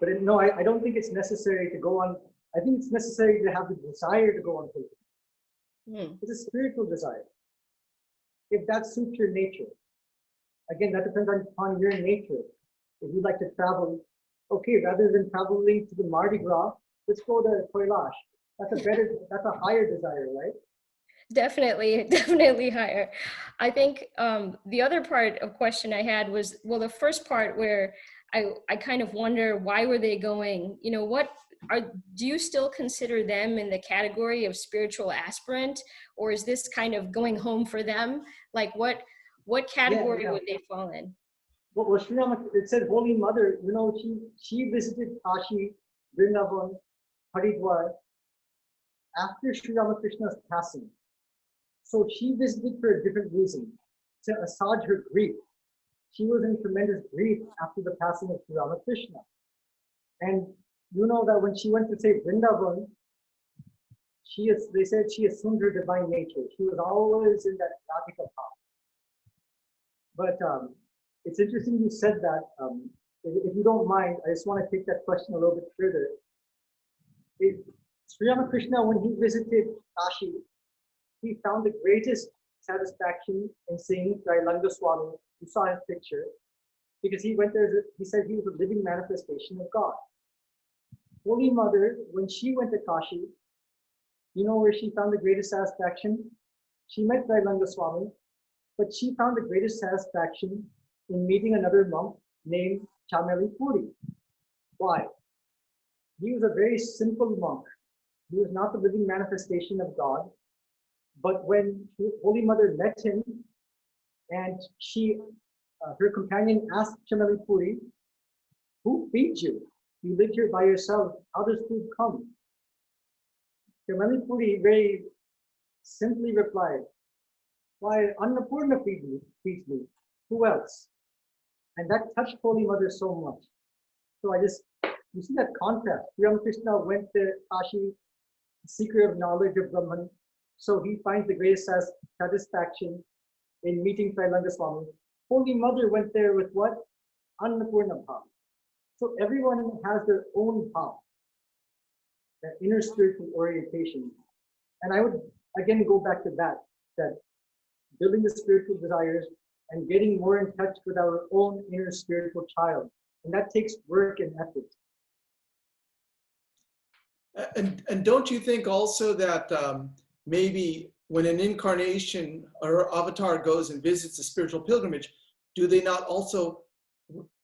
But no, I don't think it's necessary to go on. I think it's necessary to have the desire to go on pilgrimage. It's a spiritual desire. If that suits your nature. Again, that depends on your nature. If you'd like to travel, okay, rather than traveling to the Mardi Gras, let's go to Kailash. That's a higher desire, right? Definitely higher. I think the other part of question I had was, well, the first part where I kind of wonder, why were they going? Do you still consider them in the category of spiritual aspirant, or is this kind of going home for them? Like what category would they fall in? Well, Sri Ramakrishna, it said Holy Mother, she visited Kashi, Vrindavan, Haridwar after Sri Ramakrishna's passing. So she visited for a different reason, to assuage her grief. She was in tremendous grief after the passing of Sri Ramakrishna. And you know that when she went to say Vrindavan, they said she assumed her divine nature. She was always in that Radhika path. But it's interesting you said that. If you don't mind, I just want to take that question a little bit further. Sri Ramakrishna, when he visited Kashi, he found the greatest satisfaction in seeing Trailanga Swami. You saw his picture, because he went there. He said he was a living manifestation of God. Holy Mother, when she went to Kashi, you know where she found the greatest satisfaction? She met Trailanga Swami, but she found the greatest satisfaction in meeting another monk named Chameli Puri. Why? He was a very simple monk. He was not the living manifestation of God. But when Holy Mother met him, and her companion asked Chameli Puri, "Who feeds you? You live here by yourself. How does food come?" Chameli Puri very simply replied, "Why, Annapurna feeds me. Who else?" And that touched Holy Mother so much. So you see that contrast. Sri Ramakrishna went to Kashi, the seeker of knowledge of Brahman. So he finds the greatest satisfaction in meeting Trailanga Swami. Holy Mother went there with what? Annapurna Bhav. So everyone has their own bhav, that inner spiritual orientation. And I would again go back to that building the spiritual desires and getting more in touch with our own inner spiritual child. And that takes work and effort. And don't you think also that maybe when an incarnation or avatar goes and visits a spiritual pilgrimage, do they not also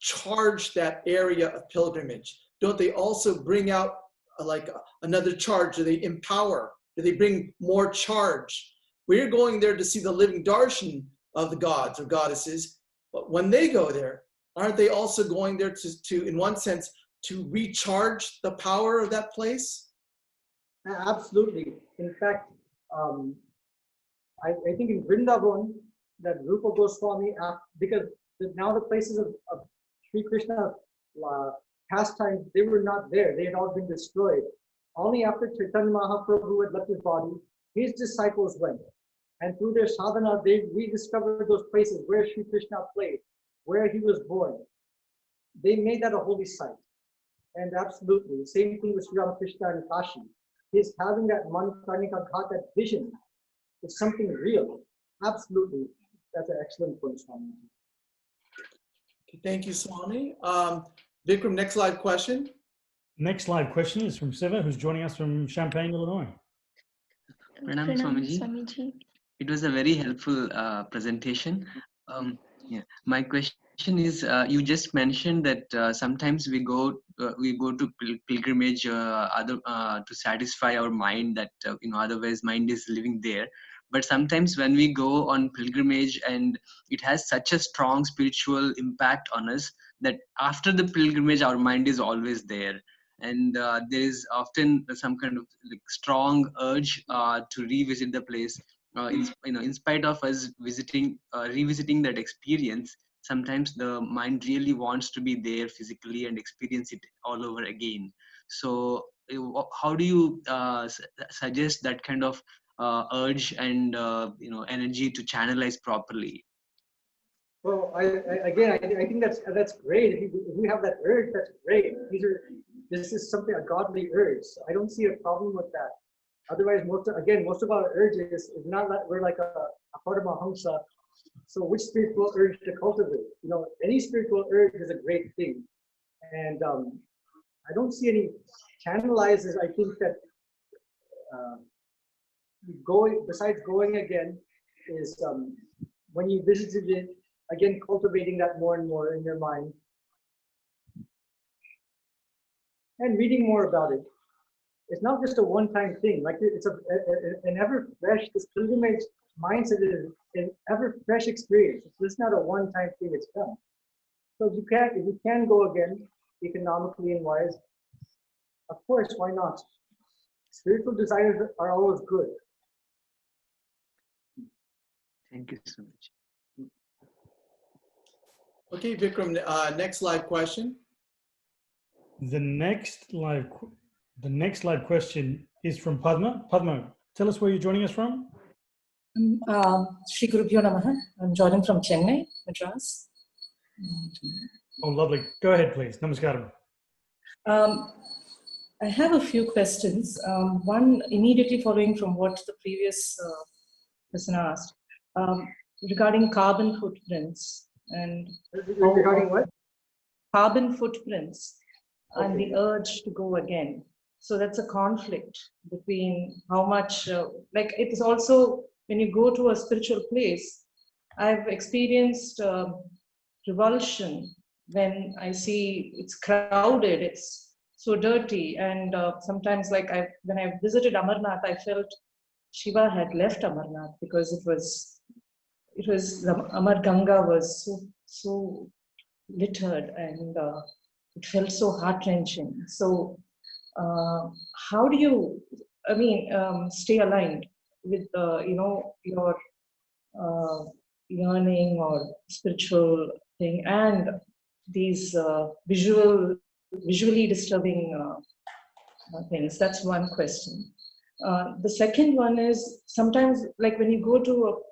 charge that area of pilgrimage? Don't they also bring out like another charge? Do they empower? Do they bring more charge? We're going there to see the living darshan of the gods or goddesses, but when they go there, aren't they also going there to in one sense, to recharge the power of that place? Absolutely. In fact, I think in Vrindavan, that Rupa Goswami, because now the places of Sri Krishna pastimes, they were not there. They had all been destroyed. Only after Chaitanya Mahaprabhu had left his body, his disciples went. And through their sadhana, they rediscovered those places where Sri Krishna played, where he was born. They made that a holy site. And absolutely, the same thing with Sri Ramakrishna and Kashi. His having that Manikarnika Ghat, that vision, is something real. Absolutely. That's an excellent point, Swami. Thank you, Swami. Vikram, next live question. Next live question is from Seva, who's joining us from Champaign, Illinois. Pranam Swamiji. It was a very helpful presentation. My question is, you just mentioned that sometimes we go to pilgrimage to satisfy our mind, that otherwise mind is living there. But sometimes when we go on pilgrimage and it has such a strong spiritual impact on us that after the pilgrimage our mind is always there. And there is often some kind of strong urge to revisit the place. In spite of us revisiting that experience, sometimes the mind really wants to be there physically and experience it all over again. So how do you suggest that kind of urge and energy to channelize properly? Well, I think that's great. If you have that urge, that's great. This is something, a godly urge. I don't see a problem with that. Otherwise, most of our urges is not that we're like a Paramahamsa. So which spiritual urge to cultivate? Any spiritual urge is a great thing. And I don't see any channelizes. I think that besides going again, is when you visited it, again, cultivating that more and more in your mind. And reading more about it. It's not just a one-time thing. Like it's an ever-fresh, this pilgrimage mindset is an ever-fresh experience. It's not a one-time thing, it's done. So if you can go again, economically and wise, of course, why not? Spiritual desires are always good. Thank you so much. Okay, Vikram, next live question. The next live question is from Padma. Padma, tell us where you're joining us from. Shri Gurubhyo Namaha. I'm joining from Chennai, Madras. Oh, lovely. Go ahead, please. Namaskaram. I have a few questions. One immediately following from what the previous person asked regarding carbon footprints and regarding what? Carbon footprints and the urge to go again. So that's a conflict between how much, like it is also when you go to a spiritual place, I've experienced revulsion when I see it's crowded, it's so dirty, and sometimes like when I visited Amarnath, I felt Shiva had left Amarnath because it was the Amar Ganga was so littered and it felt so heart-wrenching. So how do you, stay aligned with your yearning or spiritual thing and these visually disturbing things? That's one question. The second one is sometimes like when you go to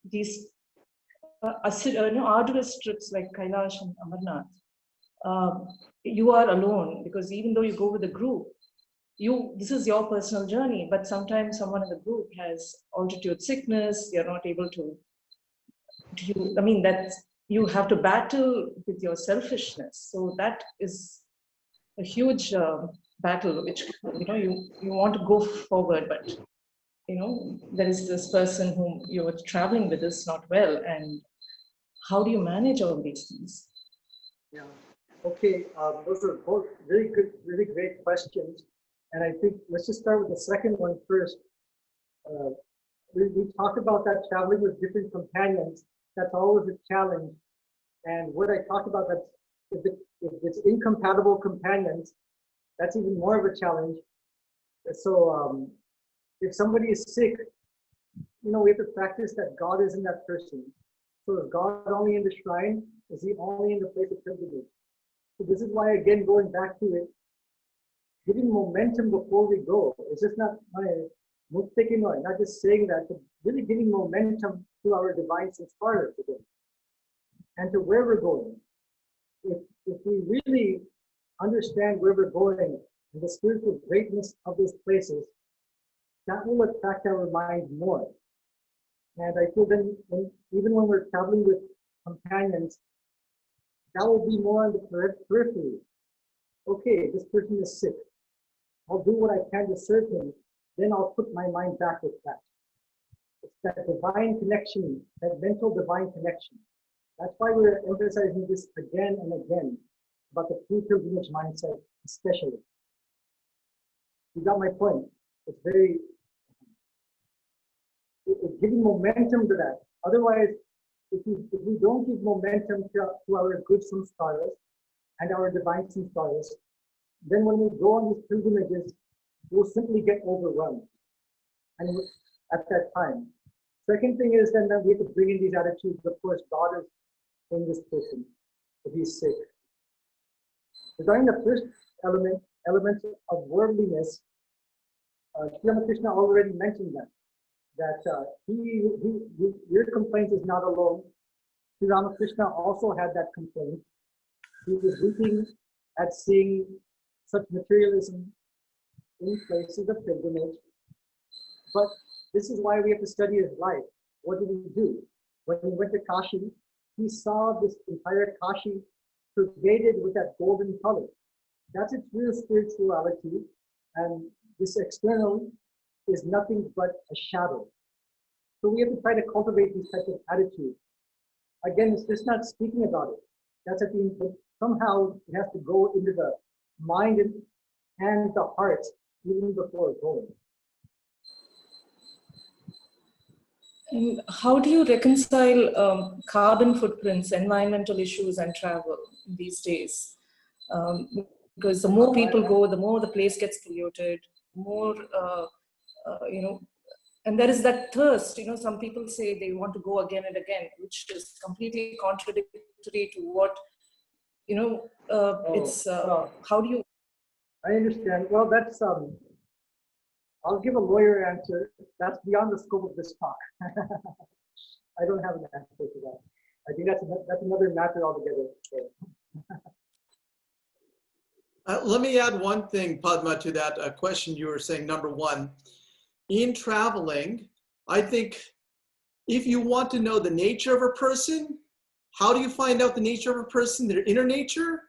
these arduous trips like Kailash and Amarnath, you are alone because even though you go with a group, this is your personal journey, but sometimes someone in the group has altitude sickness, you're not able to, you have to battle with your selfishness. So that is a huge battle, which, you want to go forward, but, there is this person whom you're traveling with is not well. And how do you manage all these things? Yeah. Okay. Those are both really good, really great questions. And I think let's just start with the second one first. We talked about that traveling with different companions. That's always a challenge. And what I talked about, that if it's incompatible companions, that's even more of a challenge. So if somebody is sick, we have to practice that God is in that person. So is God only in the shrine? Is he only in the place of pilgrimage? So this is why, again, going back to it, giving momentum before we go. It's just not just saying that, but really giving momentum to our divine inspirers again, and to where we're going. If we really understand where we're going and the spiritual greatness of these places, that will attract our mind more. And I feel then, even when we're traveling with companions, that will be more on the periphery. Okay, this person is sick. I'll do what I can to serve him. Then I'll put my mind back with that. It's that divine connection, that mental divine connection. That's why we're emphasizing this again and again about the pre-pilgrimage mindset, especially. You got my point. It's giving momentum to that. Otherwise, if we don't give momentum to our good samskaras and our divine samskaras, then when we go on these pilgrimages, we'll simply get overwhelmed. And at that time. Second thing is then that we have to bring in these attitudes. Of course, God is in this person if he's sick. Regarding the first elements of worldliness, Sri Ramakrishna already mentioned that your complaint is not alone. Sri Ramakrishna also had that complaint. He was weeping at seeing such materialism in places of pilgrimage. But this is why we have to study his life. What did he do? When he went to Kashi, he saw this entire Kashi pervaded with that golden color. That's its real spirituality. And this external is nothing but a shadow. So we have to try to cultivate these types of attitudes. Again, it's just not speaking about it. That's at the end, but somehow it has to go into the mind and the heart even before going. And how do you reconcile carbon footprints, environmental issues, and travel these days? Because the more people go, the more the place gets polluted, the more, and there is that thirst. Some people say they want to go again and again, which is completely contradictory to what, how do you? I understand. Well, that's, I'll give a lawyer answer. That's beyond the scope of this talk. I don't have an answer to that. I think that's another matter altogether. Let me add one thing, Padma, to that question you were saying. Number one, in traveling, I think if you want to know the nature of a person, how do you find out the nature of a person, their inner nature?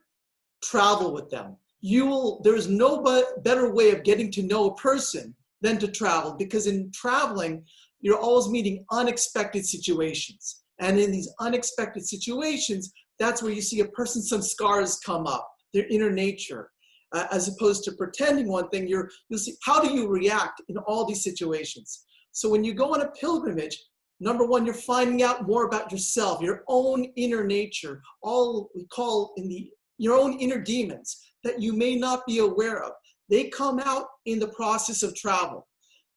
Travel with them. There's no better way of getting to know a person than to travel, because in traveling, you're always meeting unexpected situations. And in these unexpected situations, that's where you see a person, some scars come up, their inner nature. As opposed to pretending one thing, you'll see how do you react in all these situations. So when you go on a pilgrimage, number one, you're finding out more about yourself, your own inner nature, all we call your own inner demons that you may not be aware of. They come out in the process of travel.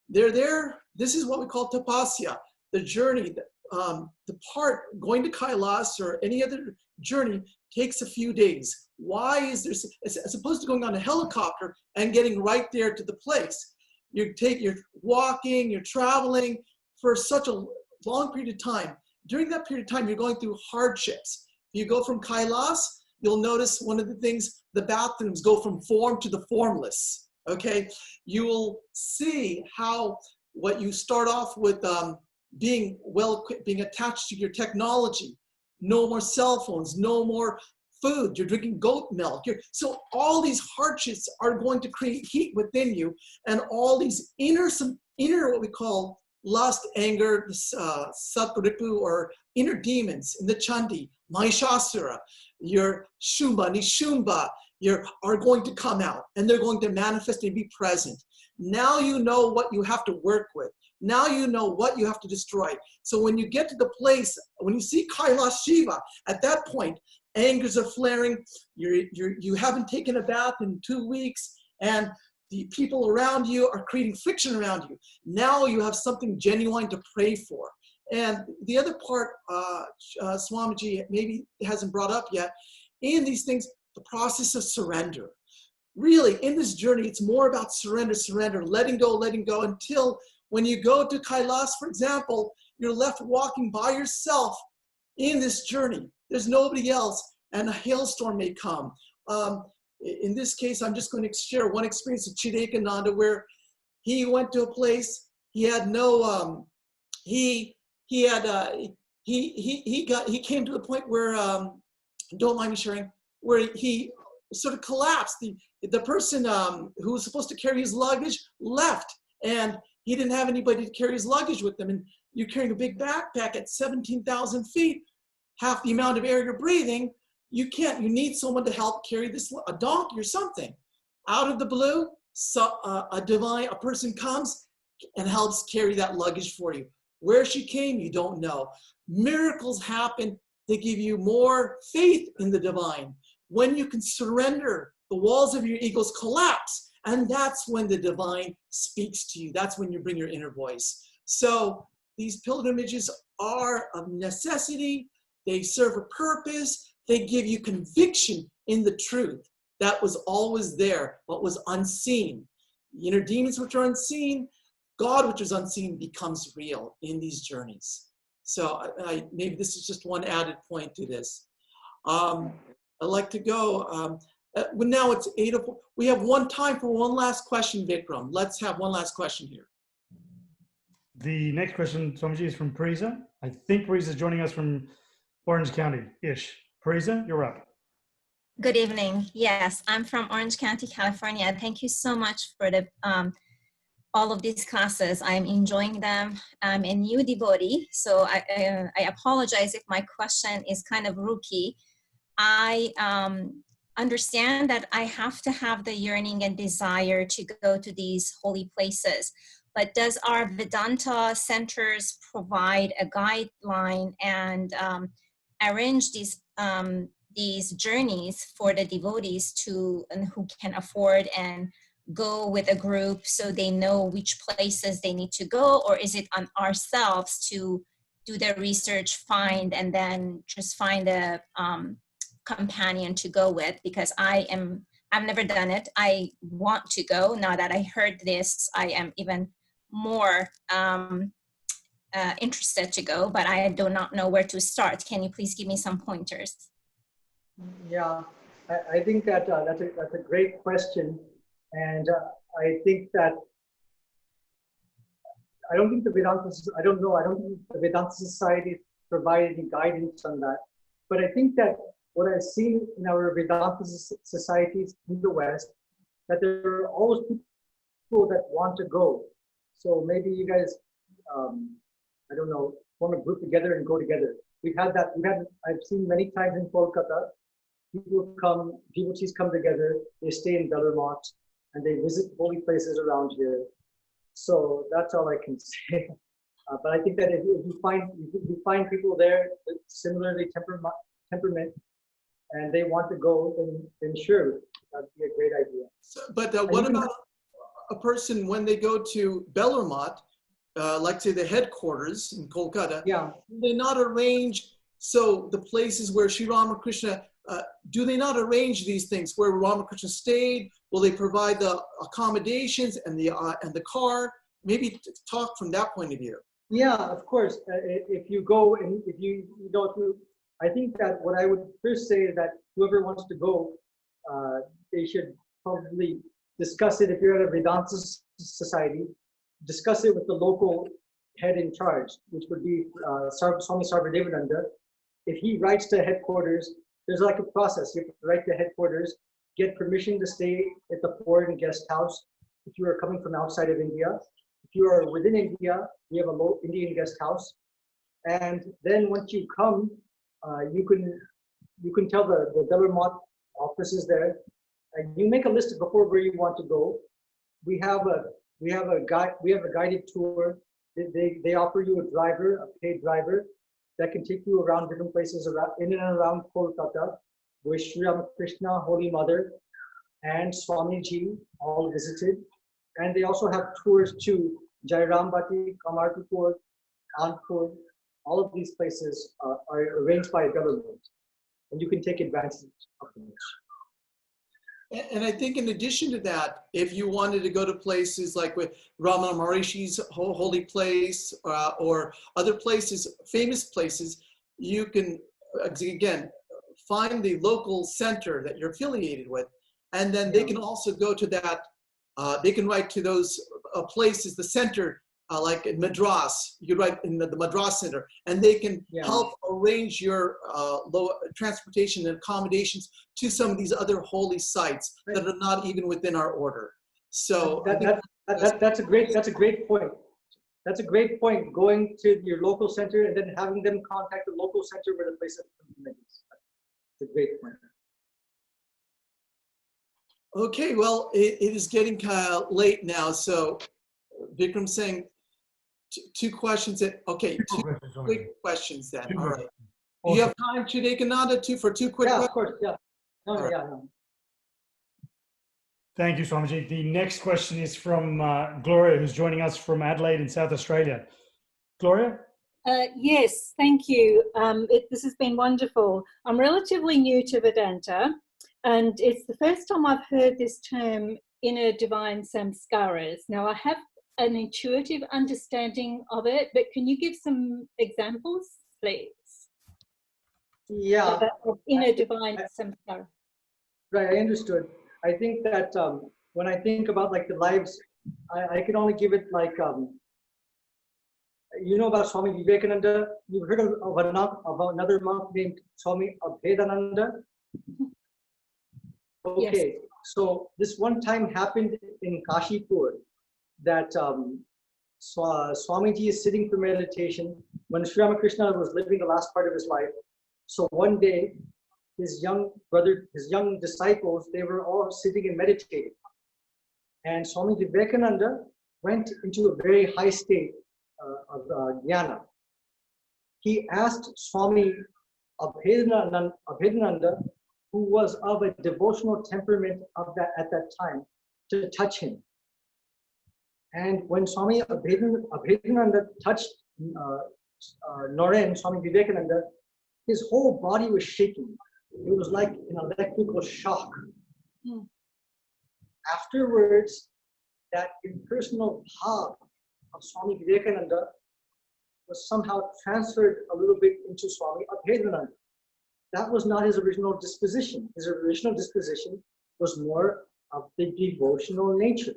They're there. This is what we call tapasya, the journey. The part going to Kailas or any other journey takes a few days. Why is there, as opposed to going on a helicopter and getting right there to the place? You're walking, you're traveling for such a long period of time. During that period of time, you're going through hardships. You go from Kailas, you'll notice one of the things, the bathrooms go from form to the formless, okay? You will see how what you start off with being well-equipped, being attached to your technology, no more cell phones, no more food, you're drinking goat milk. So all these hardships are going to create heat within you, and all these inner what we call lust, anger, sattva-ripu, or inner demons in the Chandi, Mahishasura, your Shumba, Nishumba, are going to come out, and they're going to manifest and be present. Now you know what you have to work with. Now you know what you have to destroy. So when you get to the place, when you see Kailash Shiva, at that point, angers are flaring, you haven't taken a bath in 2 weeks, and the people around you are creating friction around you. Now you have something genuine to pray for. And the other part, Swamiji maybe hasn't brought up yet, in these things, the process of surrender. Really, in this journey, it's more about surrender, letting go, until when you go to Kailas, for example, you're left walking by yourself in this journey. There's nobody else, and a hailstorm may come. In this case, I'm just going to share one experience of Chidekananda where he went to a place, he had no, he came to the point where, don't mind me sharing, where he sort of collapsed. The person who was supposed to carry his luggage left, and he didn't have anybody to carry his luggage with him. And you're carrying a big backpack at 17,000 feet, half the amount of air you're breathing. You need someone to help carry this, a donkey or something. Out of the blue, a person comes and helps carry that luggage for you. Where she came, you don't know. Miracles happen to give you more faith in the divine. When you can surrender, the walls of your egos collapse, and that's when the divine speaks to you. That's when you bring your inner voice. So these pilgrimages are of necessity. They serve a purpose. They give you conviction in the truth that was always there, but was unseen. The inner demons which are unseen, God which is unseen becomes real in these journeys. So maybe this is just one added point to this. I'd like to go. Now it's 8:04. We have time for one last question, Vikram. Let's have one last question here. The next question, Swamiji, is from Prisa. I think Prisa is joining us from Orange County-ish. Prisa, you're up. Good evening. Yes, I'm from Orange County, California. Thank you so much for the all of these classes. I'm enjoying them. I'm a new devotee, so I apologize if my question is kind of rookie. I understand that I have to have the yearning and desire to go to these holy places, but does our Vedanta centers provide a guideline and arrange these journeys for the devotees who can afford and go with a group so they know which places they need to go, or is it on ourselves to do the research, find, and then just find a companion to go with? Because I've never done it. I want to go. Now that I heard this, I am even more interested to go, but I do not know where to start. Can you please give me some pointers? Yeah, I think that that's a great question. And I think that, I don't think the Vedanta Society provided any guidance on that. But I think that what I've seen in our Vedanta societies in the West, that there are always people that want to go. So maybe you guys, I don't know, form a group together and go together. I've seen many times in Kolkata, devotees come together, they stay in Belur, and they visit holy places around here. So that's all I can say. But I think that if you find people there with similarly temperament, and they want to go, then sure, that'd be a great idea. So, but what about a person when they go to Belur, like say the headquarters in Kolkata? Yeah. Do they not arrange the places where Sri Ramakrishna? Do they not arrange these things where Ramakrishna stayed? Will they provide the accommodations and the car? Maybe talk from that point of view. Yeah, of course. If you go and if you go through, I think that what I would first say is that whoever wants to go, they should probably discuss it. If you're at a Vedanta society, discuss it with the local head in charge, which would be Swami Vivekananda. If he writes to headquarters, there's like a process. You have to write to headquarters, get permission to stay at the foreign guest house. If you are coming from outside of India, if you are within India, we have a low Indian guest house. And then once you come, you can tell the Belur offices there, and you make a list before where you want to go. We have a guided tour. They offer you a driver, a paid driver, that can take you around different places in and around Kolkata with Sri Ramakrishna, Holy Mother, and Swamiji all visited. And they also have tours to Jairambati, Kamarpur, Kanpur. All of these places are arranged by government, and you can take advantage of them. And I think in addition to that, if you wanted to go to places like with Ramana Maharishi's holy place or other places, famous places, you can, again, find the local center that you're affiliated with. And then they can also go to that, they can write to those places, the center, like in Madras, you write in the Madras Center, and they can help arrange your transportation and accommodations to some of these other holy sites that are not even within our order. So that's a great point. That's a great point. Going to your local center and then having them contact the local center where the place of pilgrimage is. It's a great point. Okay, well, it is getting kind of late now, so Vikram saying two questions. Okay, two quick questions then. All right. Do you have time, Chidekananda, for two quick questions? Of course, yeah. No. Thank you, Swamiji. The next question is from Gloria, who's joining us from Adelaide in South Australia. Gloria? Yes, thank you. This has been wonderful. I'm relatively new to Vedanta, and it's the first time I've heard this term, inner divine samskaras. Now, I have an intuitive understanding of it, but can you give some examples, please? Yeah. Of inner divine samskara. Right, I understood. I think that when I think about like the lives, I can only give it like, you know about Swami Vivekananda? You've heard about another monk named Swami Abhedananda? Okay, yes. So this one time happened in Kashipur that Swamiji is sitting for meditation when Sri Ramakrishna was living the last part of his life. So one day, his young disciples, they were all sitting and meditating. And Swami Vivekananda went into a very high state of jnana. He asked Swami Abhedananda, who was of a devotional temperament at that time, to touch him. And when Swami Abhedananda touched Noren, Swami Vivekananda, his whole body was shaking. It was like an electrical shock. Afterwards, that impersonal bhav of Swami Vivekananda was somehow transferred a little bit into Swami Abhedananda. That was not his original disposition. His original disposition was more of the devotional nature.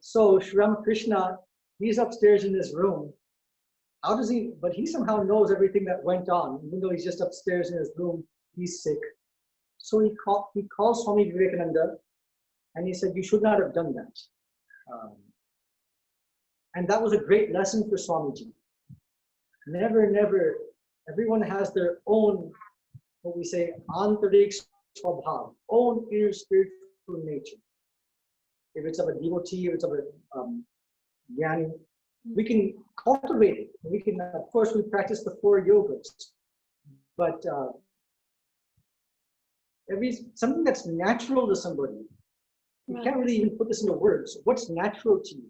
So Sri Ramakrishna, he's upstairs in his room. How does he, but he somehow knows everything that went on, even though he's just upstairs in his room, he's sick. So he called Swami Vivekananda and he said, you should not have done that. And that was a great lesson for Swamiji. Never, everyone has their own, what we say, antarik swabhav, own inner spiritual nature. If it's of a devotee, if it's of a jnani, we can cultivate it. We can, of course, we practice the 4 yogas, but something that's natural to somebody, you can't really even put this into words. What's natural to you?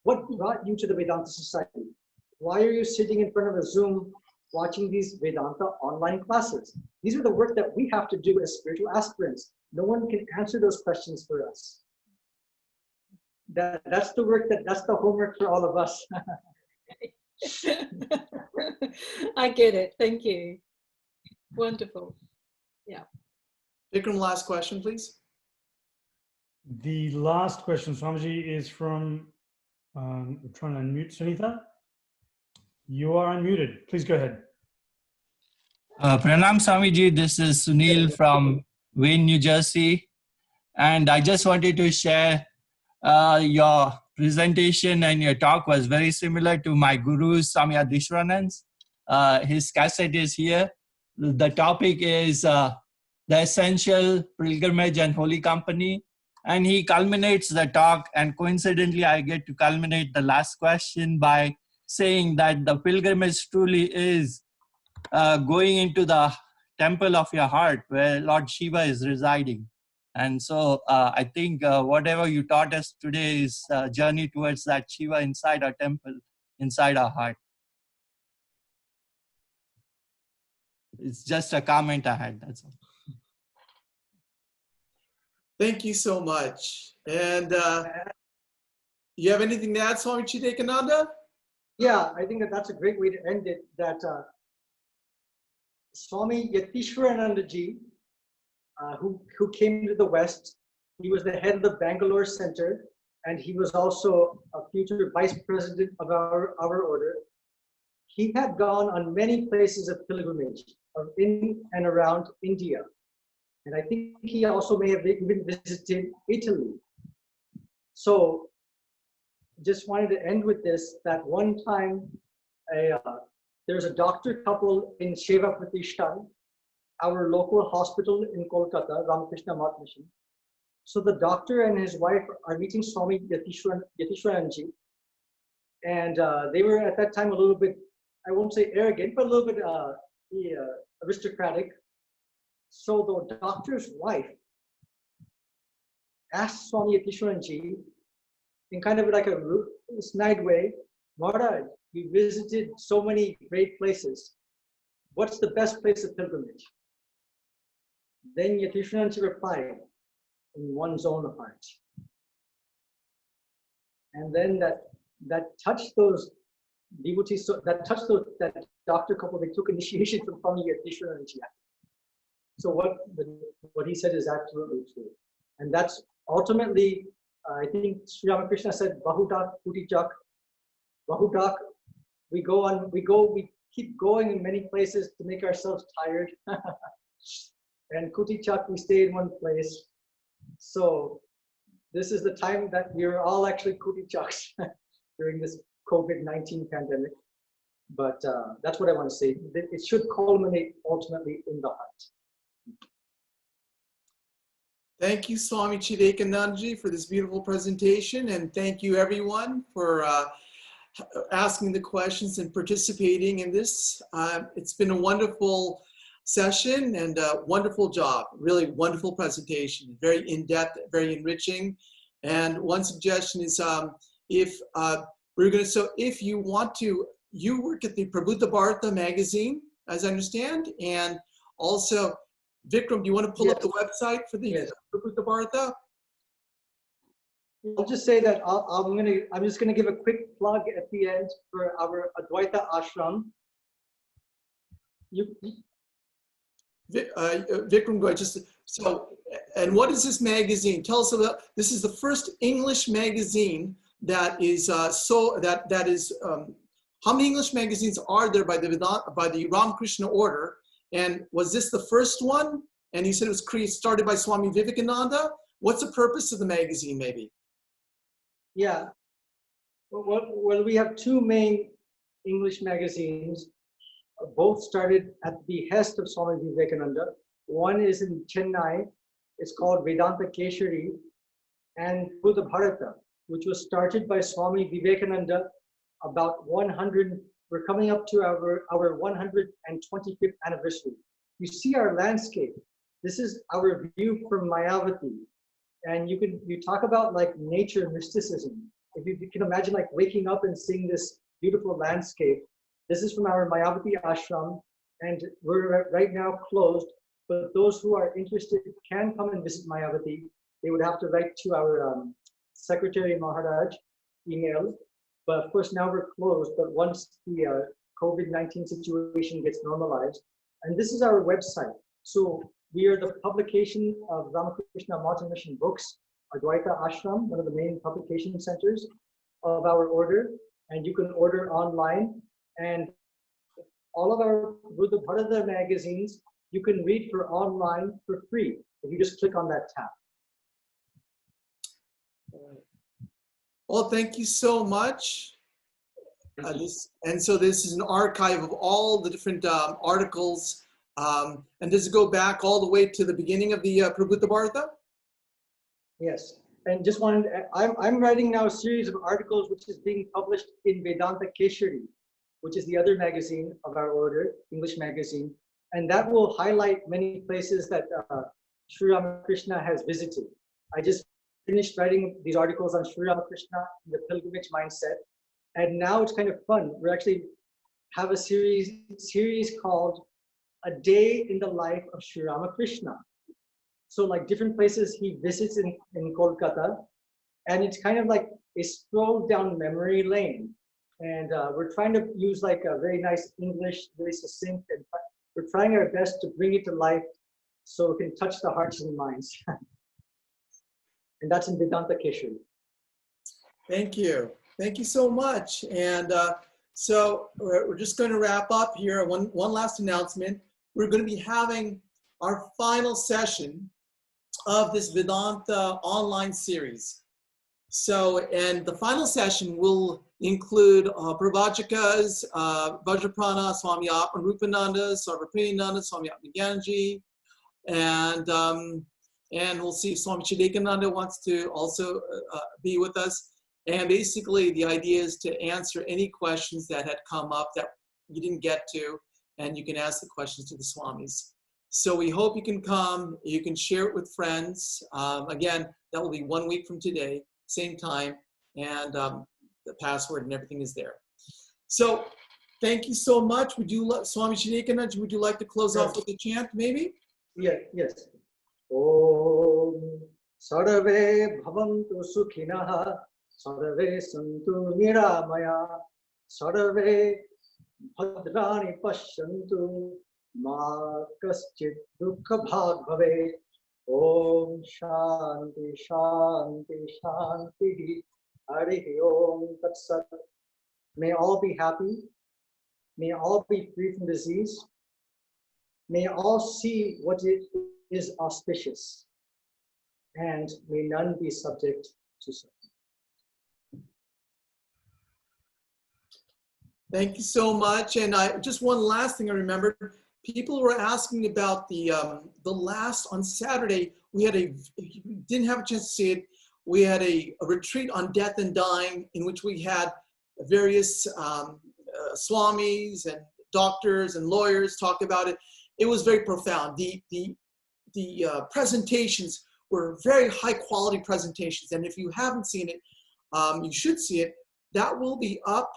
What brought you to the Vedanta Society? Why are you sitting in front of a Zoom watching these Vedanta online classes? These are the work that we have to do as spiritual aspirants. No one can answer those questions for us. That's the work, that's the homework for all of us. I get it. Thank you. Wonderful. Yeah. Vikram, last question, please. The last question, Swamiji, is from, I'm trying to unmute Sunitha. You are unmuted. Please go ahead. Pranam Swamiji, this is Sunil from Wayne, New Jersey. And I just wanted to share your presentation and your talk was very similar to my guru's, Swami Adishwanan's. His cassette is here. The topic is the essential pilgrimage and holy company. And he culminates the talk, and coincidentally, I get to culminate the last question by saying that the pilgrimage truly is going into the temple of your heart where Lord Shiva is residing. And so I think whatever you taught us today is a journey towards that Shiva inside our temple, inside our heart. It's just a comment I had, that's all. Thank you so much. And you have anything to add, Swami Chidekananda? Yeah, I think that that's a great way to end it, that Swami Yatishwarananda ji, who came to the West, he was the head of the Bangalore Center, and he was also a future vice president of our order. He had gone on many places of pilgrimage in and around India. And I think he also may have even visited Italy. So just wanted to end with this, that one time there was a doctor couple in Sheva Pratishthan, our local hospital in Kolkata, Ramakrishna Math mission. So the doctor and his wife are meeting Swami Yatishwaranji, and they were at that time a little bit, I won't say arrogant, but a little bit aristocratic. So the doctor's wife asked Swami Yatishwaranji in kind of like a snide way, Maharaj, we visited so many great places. What's the best place of pilgrimage? Then Yatishwaranji replied, in one's own heart. And then that touched those devotees, so that touched that doctor couple. They took initiation from Swami Yatishwaranji. So what he said is absolutely true, and that's ultimately, I think Sri Ramakrishna said, "Bahudak Kuti Chak." Bahudak, we keep going in many places to make ourselves tired, and Kuti Chak, we stay in one place. So this is the time that we are all actually Kuti Chaks during this COVID-19 pandemic. But that's what I want to say. It should culminate ultimately in the heart. Thank you, Swami Chidekananda, for this beautiful presentation, and thank you everyone for asking the questions and participating in this. It's been a wonderful session and a wonderful job, really wonderful presentation, very in-depth, very enriching. And one suggestion is if you want to, you work at the Prabuddha Bharata magazine, as I understand, and also Vikram, do you want to pull up the website for the Prabuddha Bharata? I'll just say that I'm just gonna give a quick plug at the end for our Advaita Ashram. Vikram, go ahead. And what is this magazine? Tell us about. This is the first English magazine that is how many English magazines are there by the Ramakrishna order? And was this the first one? And you said it was started by Swami Vivekananda. What's the purpose of the magazine, maybe? Yeah. Well, we have two main English magazines. Both started at the behest of Swami Vivekananda. One is in Chennai. It's called Vedanta Keshari, and Prabuddha Bharata, which was started by Swami Vivekananda about 100. We're coming up to our 125th anniversary. You see our landscape. This is our view from Mayavati. And you talk about like nature mysticism. If you can imagine like waking up and seeing this beautiful landscape. This is from our Mayavati ashram, and we're right now closed, but those who are interested can come and visit Mayavati. They would have to write to our Secretary Maharaj email. But of course, now we're closed. But once the COVID-19 situation gets normalized, and this is our website. So we are the publication of Ramakrishna Math mission books, Advaita Ashram, one of the main publication centers of our order, and you can order online. And all of our Prabuddha Bharata magazines, you can read for online for free if you just click on that tab. Well, thank you so much. So this is an archive of all the different articles. And does it go back all the way to the beginning of the Prabuddha Bharata? Yes. And just wanted, I'm writing now a series of articles which is being published in Vedanta Keshari, which is the other magazine of our order, English magazine. And that will highlight many places that Sri Ramakrishna has visited. I just finished writing these articles on Sri Ramakrishna, the pilgrimage mindset, and now it's kind of fun. We actually have a series called A Day in the Life of Sri Ramakrishna. So like different places he visits in Kolkata, and it's kind of like a stroll down memory lane. And we're trying to use like a very nice English, very succinct, and we're trying our best to bring it to life so it can touch the hearts and minds. And that's in Vedanta Keshri. Thank you. Thank you so much. And so we're just going to wrap up here. One last announcement. We're going to be having our final session of this Vedanta online series. So, and the final session will include Prabhajakas, Vajraprana, Swami Rupananda, Sarvapriyananda, Swami Atmagyanji, and we'll see if Swami Chidekananda wants to also be with us. And basically the idea is to answer any questions that had come up that you didn't get to, and you can ask the questions to the Swamis. So we hope you can come, you can share it with friends. Again, that will be 1 week from today, same time, and the password and everything is there. So thank you so much. Swami Chidekananda, would you like to close off with a chant maybe? Yeah, yes. Om Sarve Bhavantu Sukhinaha Sarve Santu Niramaya Sarve Bhadrani Pashyantu Ma Kaschit Dukkha Bhag Bhave. Om Shanti Shanti Shanti Harihi Om Tat Sat. May all be happy. May all be free from disease. May all see what it is auspicious. And may none be subject to suffering. Thank you so much. And just one last thing I remembered. People were asking about the last, on Saturday, if you didn't have a chance to see it, we had a retreat on death and dying in which we had various swamis and doctors and lawyers talk about it. It was very profound. The presentations were very high quality presentations. And if you haven't seen it, you should see it. That will be up.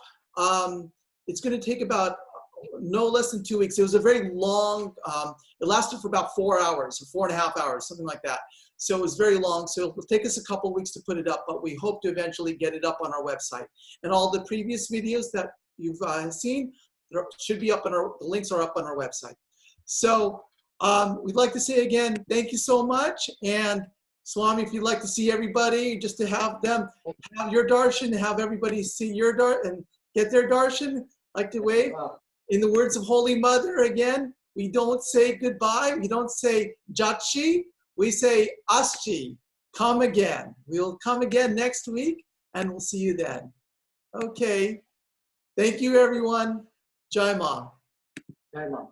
It's going to take about no less than 2 weeks. It was a very long, it lasted for about 4 hours, or 4.5 hours, something like that. So it was very long. So it will take us a couple of weeks to put it up, but we hope to eventually get it up on our website. And all the previous videos that you've seen should be up on the links are up on our website. So we'd like to say again, thank you so much. And Swami, if you'd like to see everybody, just to have them have your darshan, have everybody see your darshan and get their darshan, like to wave. Wow. In the words of Holy Mother, again, we don't say goodbye. We don't say Jachi. We say Aschi. Come again. We'll come again next week, and we'll see you then. Okay. Thank you, everyone. Jai Ma. Jai Ma.